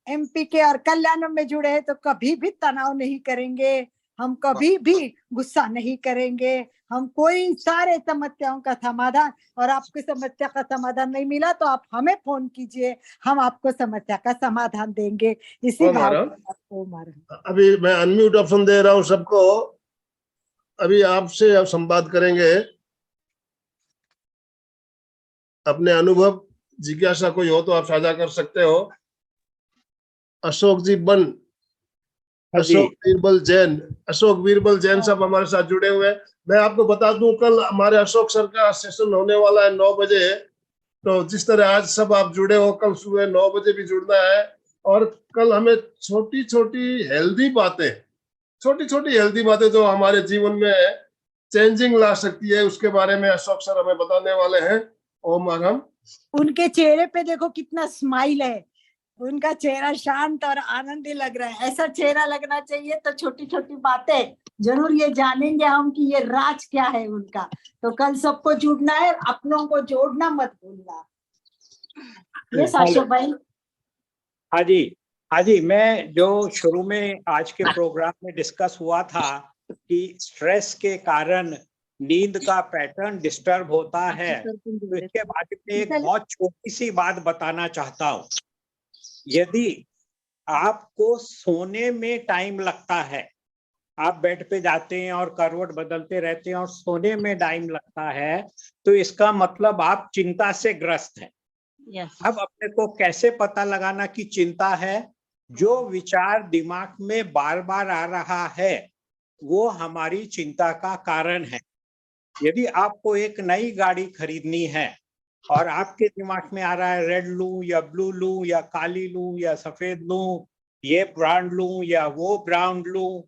[SPEAKER 3] एमपीके और कल्याणम में जुड़े हैं तो कभी भी तनाव नहीं करेंगे, हम कभी भी गुस्सा नहीं करेंगे, हम कोई सारे समस्याओं का समाधान, और आपकी समस्या का समाधान नहीं मिला तो आप हमें फोन कीजिए, हम आपको समस्या का समाधान देंगे। इसी
[SPEAKER 2] ओम
[SPEAKER 3] भाव
[SPEAKER 2] आराम।
[SPEAKER 3] से आपको ओम आराम।
[SPEAKER 2] अभी मैं अनम्यूट ऑप्शन दे रहा हूँ सबको। अभी आपसे अब संवाद करेंगे, अपने अनुभव जिज्ञासा कोई हो तो आप साझा कर सकते हो। अशोक जी बन, अशोक बीरबल जैन, अशोक बीरबल जैन साहब हमारे साथ जुड़े हुए हैं। मैं आपको बता दूं, कल हमारे अशोक सर का सेशन होने वाला है 9 बजे। तो जिस तरह आज सब आप जुड़े हो, कल सुबह 9 बजे भी जुड़ना है। और कल हमें छोटी छोटी हेल्दी बातें, छोटी छोटी हेल्दी बातें जो हमारे जीवन में चेंजिंग ला सकती है, उसके बारे में अशोक सर हमें बताने वाले हैं। ओम आराम।
[SPEAKER 3] उनके चेहरे पे देखो कितना स्माइल है, उनका चेहरा शांत और आनंदी लग रहा है। ऐसा चेहरा लगना चाहिए। तो छोटी छोटी बातें जरूर ये जानेंगे हम कि ये राज क्या है उनका। तो कल सबको जुड़ना है, अपनों को जोड़ना मत भूलना। ये अशोक भाई।
[SPEAKER 5] हाँ जी, हाँ जी। मैं जो शुरू में आज के प्रोग्राम में डिस्कस हुआ था कि स्ट्रेस के कारण नींद का पैटर्न डिस्टर्ब होता है, तो इसके बारे में एक बहुत छोटी सी बात बताना चाहता हूँ। यदि आपको सोने में टाइम लगता है, आप बेड पे जाते हैं और करवट बदलते रहते हैं और सोने में टाइम लगता है, तो इसका मतलब आप चिंता से ग्रस्त हैं। अब अपने को कैसे पता लगाना कि चिंता है? जो विचार दिमाग में बार बार आ रहा है वो हमारी चिंता का कारण है। यदि आपको एक नई गाड़ी खरीदनी है और आपके दिमाग में आ रहा है रेड लूं या ब्लू लूं या काली लूं या सफेद लूं, ये ब्रांड लूं या वो ब्रांड लूं,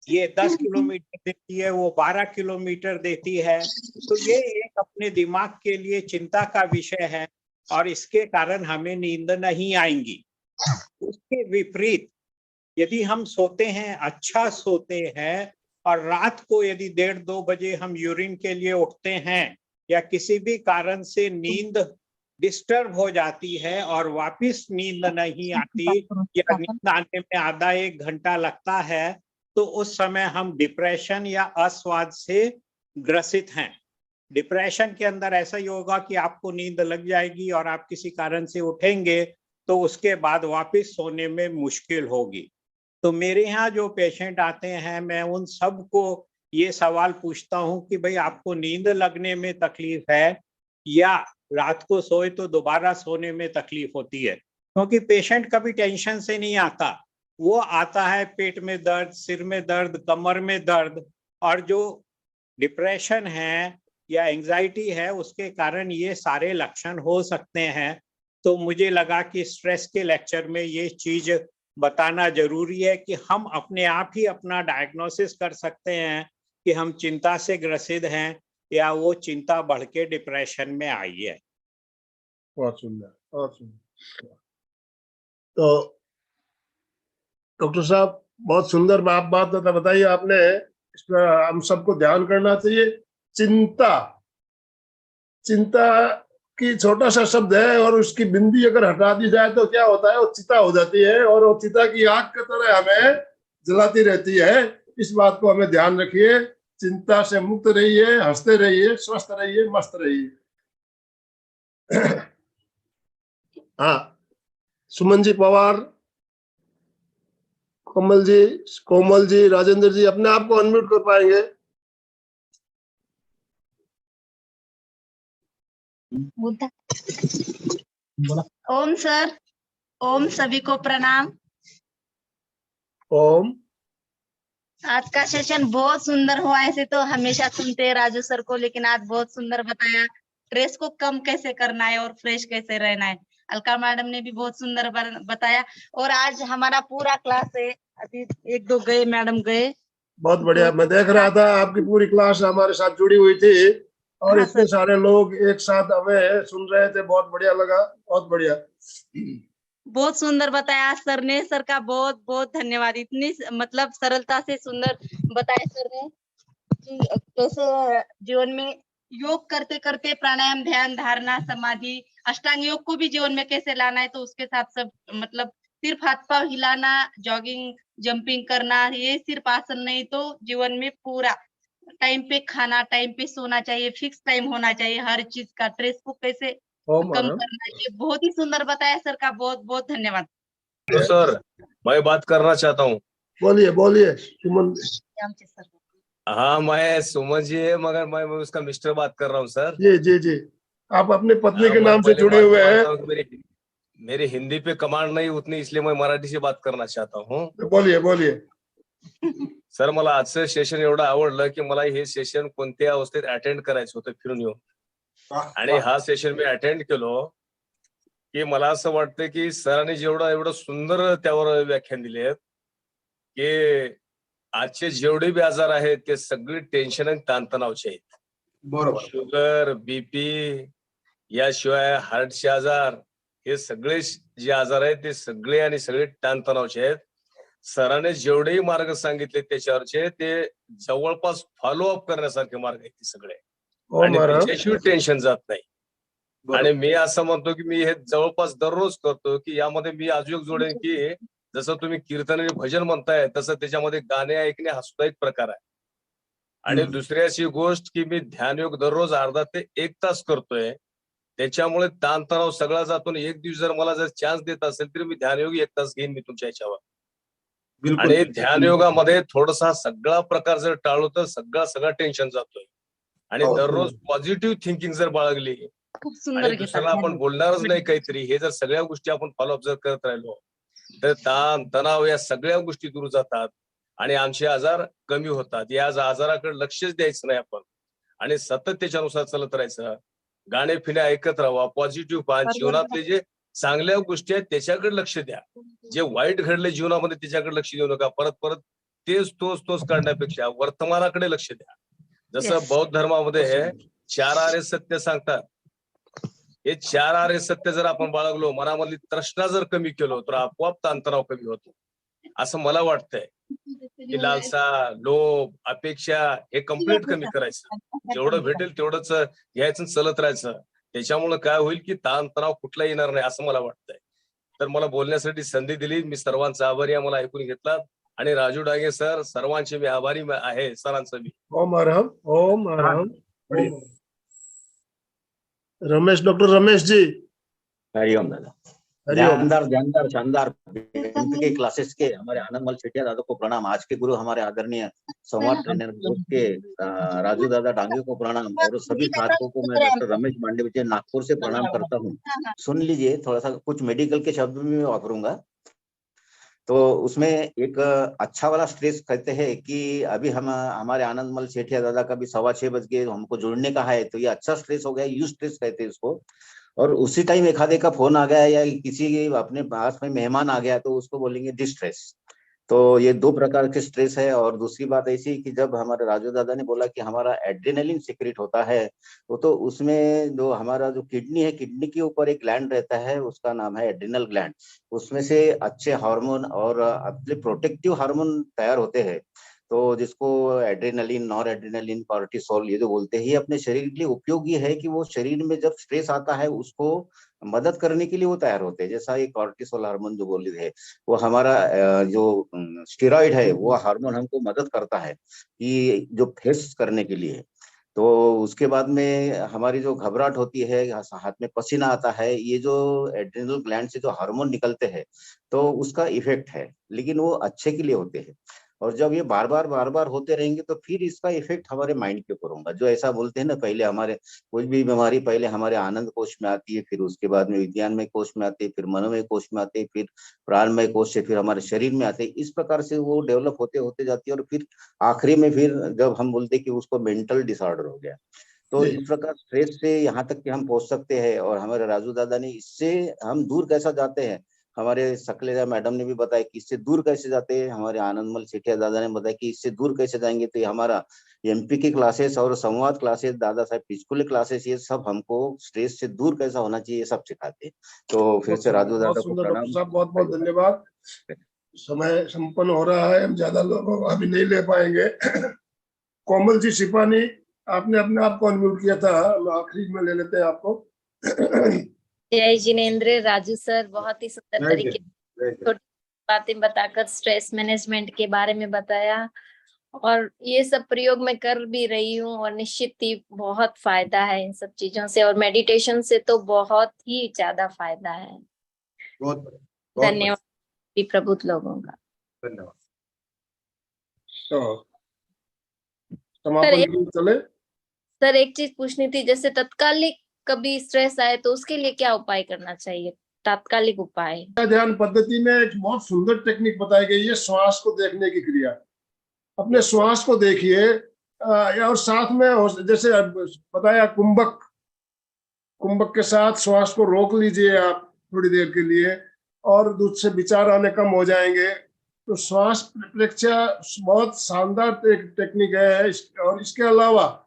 [SPEAKER 5] ये 10 किलोमीटर देती है वो 12 किलोमीटर देती है, तो ये एक अपने दिमाग के लिए चिंता का विषय है और इसके कारण हमें नींद नहीं आएंगी। उसके विपरीत यदि हम सोते हैं, अच्छा सोते हैं, और रात को यदि 1:30-2 बजे हम यूरिन के लिए उठते हैं या किसी भी कारण से नींद डिस्टर्ब हो जाती है और वापस नींद नहीं आती या नींद आने में आधा 1 घंटा लगता है, तो उस समय हम डिप्रेशन या अस्वाद से ग्रसित हैं। डिप्रेशन के अंदर ऐसा ही होगा कि आपको नींद लग जाएगी और आप किसी कारण से उठेंगे तो उसके बाद वापस सोने में मुश्किल होगी। तो मेरे यहाँ जो पेशेंट आते हैं, मैं उन सबको ये सवाल पूछता हूँ कि भाई आपको नींद लगने में तकलीफ है या रात को सोए तो दोबारा सोने में तकलीफ होती है? क्योंकि पेशेंट कभी टेंशन से नहीं आता, वो आता है पेट में दर्द, सिर में दर्द, कमर में दर्द, और जो डिप्रेशन है या एंजाइटी है उसके कारण ये सारे लक्षण हो सकते हैं। तो मुझे लगा कि स्ट्रेस के लेक्चर में ये चीज बताना जरूरी है कि हम अपने आप ही अपना डायग्नोसिस कर सकते हैं कि हम चिंता से ग्रसित हैं या वो चिंता बढ़ के डिप्रेशन में आई है।
[SPEAKER 2] बहुत सुंदर, बहुत सुंदर। तो डॉक्टर साहब, बहुत सुंदर बात बताइए आपने। इस पर हम सबको ध्यान करना चाहिए। चिंता, चिंता की छोटा सा शब्द है और उसकी बिंदी अगर हटा दी जाए तो क्या होता है, वो चिता हो जाती है और वो चिता की आग की तरह हमें जलाती रहती है। इस बात को हमें ध्यान रखिए। चिंता से मुक्त रहिए, हंसते रहिए, स्वस्थ रहिए, मस्त रहिए। हाँ, सुमन जी पवार, कोमल जी, राजेंद्र जी, अपने आप को अनम्यूट कर पाएंगे?
[SPEAKER 6] ओम सर, ओम, सभी को प्रणाम।
[SPEAKER 2] ओम।
[SPEAKER 6] आज का सेशन बहुत सुंदर हुआ। ऐसे तो हमेशा सुनते हैं राजू सर को, लेकिन आज बहुत सुंदर बताया स्ट्रेस को कम कैसे करना है और फ्रेश कैसे रहना है। अलका मैडम ने भी बहुत सुंदर बताया। और आज हमारा पूरा क्लास है, अभी एक दो गए मैडम गए।
[SPEAKER 2] बहुत बढ़िया।
[SPEAKER 6] तो
[SPEAKER 2] मैं देख रहा था आपकी पूरी क्लास हमारे साथ जुड़ी हुई थी और
[SPEAKER 6] हाँ
[SPEAKER 2] इतने
[SPEAKER 6] सर,
[SPEAKER 2] सारे लोग एक साथ हमें सुन रहे थे। बहुत बढ़िया लगा, बहुत बढ़िया।
[SPEAKER 6] बहुत सुंदर बताया सर ने। सर का बहुत बहुत धन्यवाद। इतनी मतलब सरलता से सुंदर बताया सर ने कि कैसे जीवन में योग करते करते प्राणायाम, ध्यान, धारणा, समाधि, अष्टांग योग को भी जीवन में कैसे लाना है। तो उसके साथ सब मतलब सिर्फ हाथ पांव हिलाना, जॉगिंग, जंपिंग करना, ये सिर्फ आसन नहीं, तो जीवन में पूरा टाइम पे खाना, टाइम पे सोना चाहिए, फिक्स टाइम होना चाहिए हर चीज का। स्ट्रेस को कैसे
[SPEAKER 2] ओम
[SPEAKER 6] कम
[SPEAKER 2] आराम।
[SPEAKER 6] करना है, ये बहुत ही सुंदर बताया सर का। बहुत बहुत धन्यवाद।
[SPEAKER 7] तो सर मैं बात करना चाहता हूँ।
[SPEAKER 2] बोलिए बोलिए सुमन।
[SPEAKER 6] आमचे सर।
[SPEAKER 7] हाँ, मैं सुमन जी है, मगर मैं उसका मिस्टर बात कर रहा हूँ सर।
[SPEAKER 2] जी जी जी, आप अपने पत्नी
[SPEAKER 7] हाँ,
[SPEAKER 2] के
[SPEAKER 7] मैं
[SPEAKER 2] नाम से
[SPEAKER 7] पहले
[SPEAKER 2] जुड़े
[SPEAKER 7] बात
[SPEAKER 2] हुए हैं।
[SPEAKER 7] मानता हूँ कि मेरी हिंदी पे कमांड नाही उतनी, इसलिए मैं मराठी से बात करना चाहता हूँ.
[SPEAKER 2] बोलिए बोलिए।
[SPEAKER 7] सर, मला आजचं सेशन एवढं आवडलं की मला हे सेशन कोणत्या अवस्थेत अटेंड करायचं होतं फिरून येऊन,
[SPEAKER 4] वाह,
[SPEAKER 7] आणि
[SPEAKER 4] वाह.
[SPEAKER 7] हा सेशन मी अटेंड केलो की मला असं वाटतं की सरांनी एवढं सुंदर त्यावर व्याख्यान दिले की आजचे जेवढे बी आजार आहेत ते सगळे टेन्शन आणि ताणतणावचे आहेत.
[SPEAKER 4] बरोबर.
[SPEAKER 7] शुगर, बीपी, याशिवाय हार्टचे आजार, हे सगळे जे आजार आहेत ते सगळे आणि सगळे ताणतणावचे आहेत. सरांनी जेवढेही मार्ग सांगितले त्याच्यावरचे ते जवळपास फॉलोअप करण्यासारखे मार्ग आहेत ते सगळे,
[SPEAKER 2] ओम
[SPEAKER 7] आणि
[SPEAKER 2] आराम।
[SPEAKER 7] त्याच्याशिवाय टेन्शन जात नाही. आणि
[SPEAKER 4] बरोबर.
[SPEAKER 7] मी असं म्हणतो की मी हे जवळपास दररोज करतो की यामध्ये मी अजून एक जोडेन की जसं तुम्ही कीर्तन आणि भजन म्हणताय तसं त्याच्यामध्ये गाणे ऐकणे हा सुद्धा एक प्रकार आहे. आणि दुसरी अशी गोष्ट की मी ध्यानयोग दररोज अर्धा ते 1 तास करतोय. त्याच्यामुळे ताणतणाव सगळा जातो. एक दिवस जर मला चान्स देत असेल तर मी ध्यानयोग 1 तास घेईन मी तुमच्या याच्यावर.
[SPEAKER 4] बिलकुल.
[SPEAKER 7] आणि ध्यानयोगामध्ये थोडासा सगळा प्रकार जर टाळलो तर सगळा टेन्शन जातोय. आणि
[SPEAKER 4] हो.
[SPEAKER 7] दररोज पॉझिटिव्ह थिंकिंग जर बाळगली
[SPEAKER 6] खूप
[SPEAKER 7] आणि
[SPEAKER 6] सुंदर घेतात.
[SPEAKER 7] दुसऱ्याला आपण बोलणारच नाही काहीतरी, हे जर सगळ्या गोष्टी आपण फॉलोअप जर करत राहिलो तर ताण तणाव या सगळ्या गोष्टी दूर जातात आणि आमचे आजार कमी होतात. या आजाराकडे लक्षच द्यायचं नाही आपण आणि सतत त्याच्यानुसार चालत राहायचं. गाणे फिणे ऐकत राहा, पॉझिटिव्ह पहा, जीवनातले जे चांगल्या गोष्टी आहेत त्याच्याकडे लक्ष द्या. जे वाईट घडले जीवनामध्ये त्याच्याकडे लक्ष देऊ नका. परत परत तोच काढण्यापेक्षा वर्तमानाकडे लक्ष द्या. जसं बौद्ध धर्मामध्ये हे 4 आर्य सत्य सांगतात. हे 4 आर्य सत्य जर आपण बाळगलो, मनामधली तृष्णा जर कमी केलो तर आपोआप ताणतणाव कमी होतो, असं मला वाटतंय. की लालसा, लोभ, अपेक्षा हे कम्प्लीट कमी करायचं. जेवढं भेटेल तेवढंच घ्यायचं, चालत राहायचं. त्याच्यामुळे काय होईल की ताणतणाव कुठला येणार नाही असं मला वाटतंय. तर मला बोलण्यासाठी संधी दिली, मी सर्वांचा आभारी आहे. मला ऐकून घेतला. आणि राजू डांगे सर, सर्वांचे मी आभारी आहे, सरांचं मी.
[SPEAKER 2] ओम आराम। ओम आराम।
[SPEAKER 4] बढ़िया.
[SPEAKER 2] रमेश, डॉक्टर रमेश जी।
[SPEAKER 8] हरिओम दादा।
[SPEAKER 2] हरिओम।
[SPEAKER 8] जानदार शानदार के क्लासेस के हमारे आनंदमल सेठिया दादा को प्रणाम। आज के गुरु हमारे आदरणीय संवाद ट्रेनर ग्रुप के राजू दादा डांगे को प्रणाम। और सभी साथियों को मैं डॉक्टर रमेश मांडे नागपुर से प्रणाम करता हूँ। सुन लीजिए, थोड़ा सा कुछ मेडिकल के शब्द भी मैं वापरूंगा। तो उसमें एक अच्छा वाला स्ट्रेस कहते हैं कि अभी हम हमारे आनंदमल सेठिया दादा का भी 6:15 बज गए, हमको जुड़ने का है, तो ये अच्छा स्ट्रेस हो गया, यू स्ट्रेस कहते हैं इसको। और उसी टाइम एक आधे का फोन आ गया या किसी अपने पास में मेहमान आ गया तो उसको बोलेंगे डिस्ट्रेस। तो ये 2 प्रकार के स्ट्रेस है। और दूसरी बात ऐसी कि जब हमारे राजू दादा ने बोला कि हमारा एड्रेनलिन सीक्रेट होता है, तो उसमें जो हमारा जो किडनी है, किडनी के ऊपर एक ग्लैंड रहता है, उसका नाम है एड्रिनल ग्लैंड। उसमें से अच्छे हार्मोन और अपने प्रोटेक्टिव हार्मोन तैयार होते हैं। तो जिसको एड्रेनलिन, नॉर एड्रेनलिन, कॉर्टिसोल ये जो बोलते हैं, ये अपने शरीर के लिए उपयोगी है कि वो शरीर में जब स्ट्रेस आता है उसको मदद करने के लिए वो तैयार होते हैं। जैसा ये कॉर्टिसोल हार्मोन जो बोल रहे हैं, वो हमारा जो स्टेरॉइड है, वो हार्मोन हमको मदद करता है कि जो फेस करने के लिए। तो उसके बाद में हमारी जो घबराहट होती है, हाथ में पसीना आता है, ये जो एड्रिनल ग्लैंड से जो हार्मोन निकलते हैं, तो उसका इफेक्ट है, लेकिन वो अच्छे के लिए होते हैं। और जब ये बार बार होते रहेंगे तो फिर इसका इफेक्ट हमारे माइंड के ऊपर होगा। जो ऐसा बोलते हैं ना, पहले हमारे कोई भी बीमारी पहले हमारे आनंद कोश में आती है, फिर उसके बाद में विज्ञानमय कोश में आती है, फिर मनोमय कोश में आती है, फिर प्राणमय कोश से फिर हमारे शरीर में आते हैं। इस प्रकार से वो डेवलप होते होते जाती है और फिर आखिरी में फिर जब हम बोलते हैं कि उसको मेंटल डिसऑर्डर हो गया। तो इस प्रकार स्ट्रेस से यहाँ तक कि हम पहुंच सकते हैं। और हमारे राजू दादा ने इससे हम दूर कैसा जाते हैं, हमारे सकलेजा मैडम ने भी बताया कि इससे दूर कैसे जाते हैं, हमारे आनंदमल सेठिया दादा ने बताया कि इससे दूर कैसे जाएंगे। तो ये हमारा एमपी की क्लासेस और संवाद क्लासेस, दादा साहब पिचकुले क्लासेस, ये सब हमको स्ट्रेस से दूर कैसा होना चाहिए, ये सब सिखाते हैं। तो फिर से राजू दादा
[SPEAKER 2] बहुत
[SPEAKER 8] को
[SPEAKER 2] सुंदर
[SPEAKER 8] प्रणाम।
[SPEAKER 2] डॉक्टर साहब, बहुत बहुत धन्यवाद। समय संपन्न हो रहा है, हम ज्यादा लोगों को अभी नहीं ले पाएंगे। कोमल जी शिपानी, आपने अपने आप को अनम्यूट किया था, आखिरी में ले लेते हैं आपको।
[SPEAKER 9] जय जिनेंद्र। राजू सर बहुत ही सुंदर तरीके से छोटी बातें बताकर स्ट्रेस मैनेजमेंट के बारे में बताया, और ये सब प्रयोग मैं कर भी रही हूँ और निश्चित ही बहुत फायदा है इन सब चीजों से, और मेडिटेशन से तो बहुत ही ज्यादा फायदा है। धन्यवाद प्रबुद्ध लोगों का।
[SPEAKER 4] धन्यवाद।
[SPEAKER 2] तो समापन की चले।
[SPEAKER 9] सर एक चीज पूछनी थी, जैसे तत्कालिक कभी स्ट्रेस आए तो उसके लिए क्या उपाय करना चाहिए, तात्कालिक उपाय?
[SPEAKER 2] ध्यान पद्धति में एक बहुत सुंदर टेक्निक बताई गई है, श्वास को देखने की क्रिया। अपने श्वास को देखिए और साथ में जैसे बताया कुंभक के साथ श्वास को रोक लीजिए आप थोड़ी देर के लिए, और दूसरे विचार आने कम हो जाएंगे। तो श्वास प्रक्रिया बहुत शानदार टेक्निक है। और इसके अलावा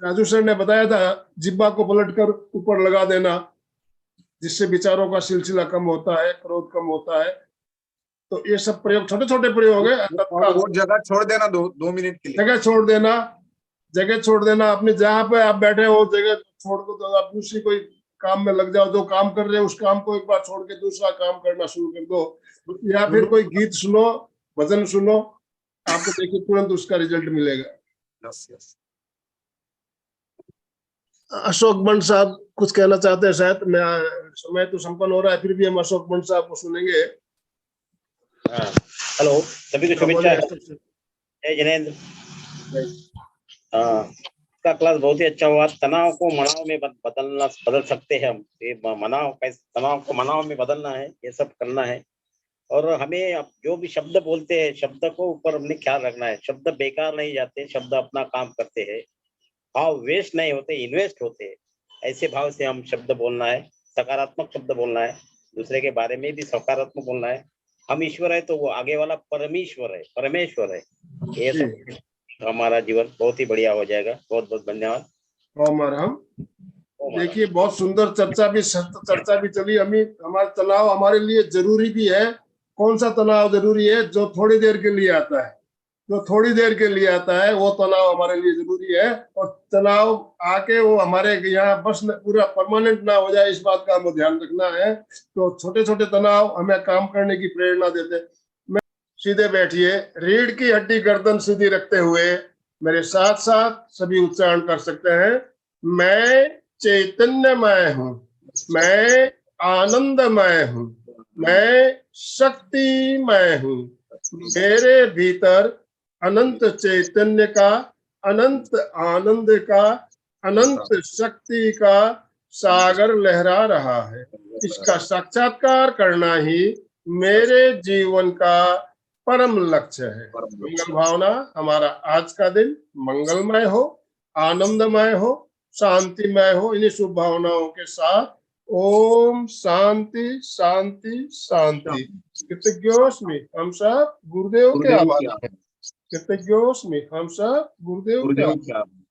[SPEAKER 2] राजू सर ने बताया था जिब्बा को पलटकर ऊपर लगा देना, जिससे विचारों का सिलसिला कम होता है, क्रोध कम होता है। तो ये सब प्रयोग, छोटे छोटे प्रयोग है।
[SPEAKER 4] वो जगह छोड़ देना, 2 मिनट के लिए
[SPEAKER 2] जगह छोड़ देना अपने, जहाँ पे आप बैठे हो जगह छोड़ दो, तो आप दूसरी कोई काम में लग जाओ। जो काम कर रहे हो उस काम को एक बार छोड़ के दूसरा काम करना शुरू कर दो, या फिर कोई गीत सुनो, भजन सुनो, आपको देखिए तुरंत उसका रिजल्ट मिलेगा। अशोक बंड साहब कुछ कहना चाहते हैं शायद। मैं समय तो संपन्न हो रहा है, फिर भी हम अशोक बंड साहब को सुनेंगे।
[SPEAKER 10] हेलो, सभी को शुभेच्छा। जय जिनेंद्र। का क्लास बहुत ही अच्छा हुआ। तनाव को मनाव में बदल सकते हैं हम। तनाव को मनाव में बदलना है, ये सब करना है। और हमें अब जो भी शब्द बोलते हैं, शब्द को ऊपर हमने ख्याल रखना है। शब्द बेकार नहीं जाते, शब्द अपना काम करते हैं। भाव वेस्ट नहीं होते, इन्वेस्ट होते हैं। ऐसे भाव से हम शब्द बोलना है, सकारात्मक शब्द बोलना है, दूसरे के बारे में भी सकारात्मक बोलना है। हम ईश्वर है तो वो आगे वाला परमेश्वर है, परमेश्वर है। ये सब हमारा जीवन बहुत ही बढ़िया हो जाएगा। बहुत बहुत धन्यवाद।
[SPEAKER 2] देखिए बहुत सुंदर चर्चा भी चली। हमारा तनाव हमारे लिए जरूरी भी है। कौन सा तनाव जरूरी है? जो थोड़ी देर के लिए आता है, जो थोड़ी देर के लिए आता है वो तनाव हमारे लिए जरूरी है। और तनाव आके वो हमारे यहाँ बस पूरा परमानेंट ना हो जाए, इस बात का हमें ध्यान रखना है। तो छोटे छोटे तनाव हमें काम करने की प्रेरणा देते। मैं सीधे बैठिए, रीढ़ की हड्डी गर्दन सीधी रखते हुए मेरे साथ साथ सभी उच्चारण कर सकते हैं। मैं चैतन्यमय हूँ, मैं आनंदमय हूँ, मैं शक्तिमय हूँ। मेरे भीतर अनंत चैतन्य का, अनंत आनंद का, अनंत शक्ति का सागर लहरा रहा है। इसका साक्षात्कार करना ही मेरे जीवन का परम लक्ष्य है। मंगल भावना, हमारा आज का दिन मंगलमय हो, आनंदमय हो, शांतिमय हो। इन्हीं शुभ भावनाओं के साथ ओम शांति शांति शांति। कृतज्ञोस्मि हम सब गुरुदेव के आभारी। कृतज्ञोस्मि हम सब गुरुदेव के आभारी।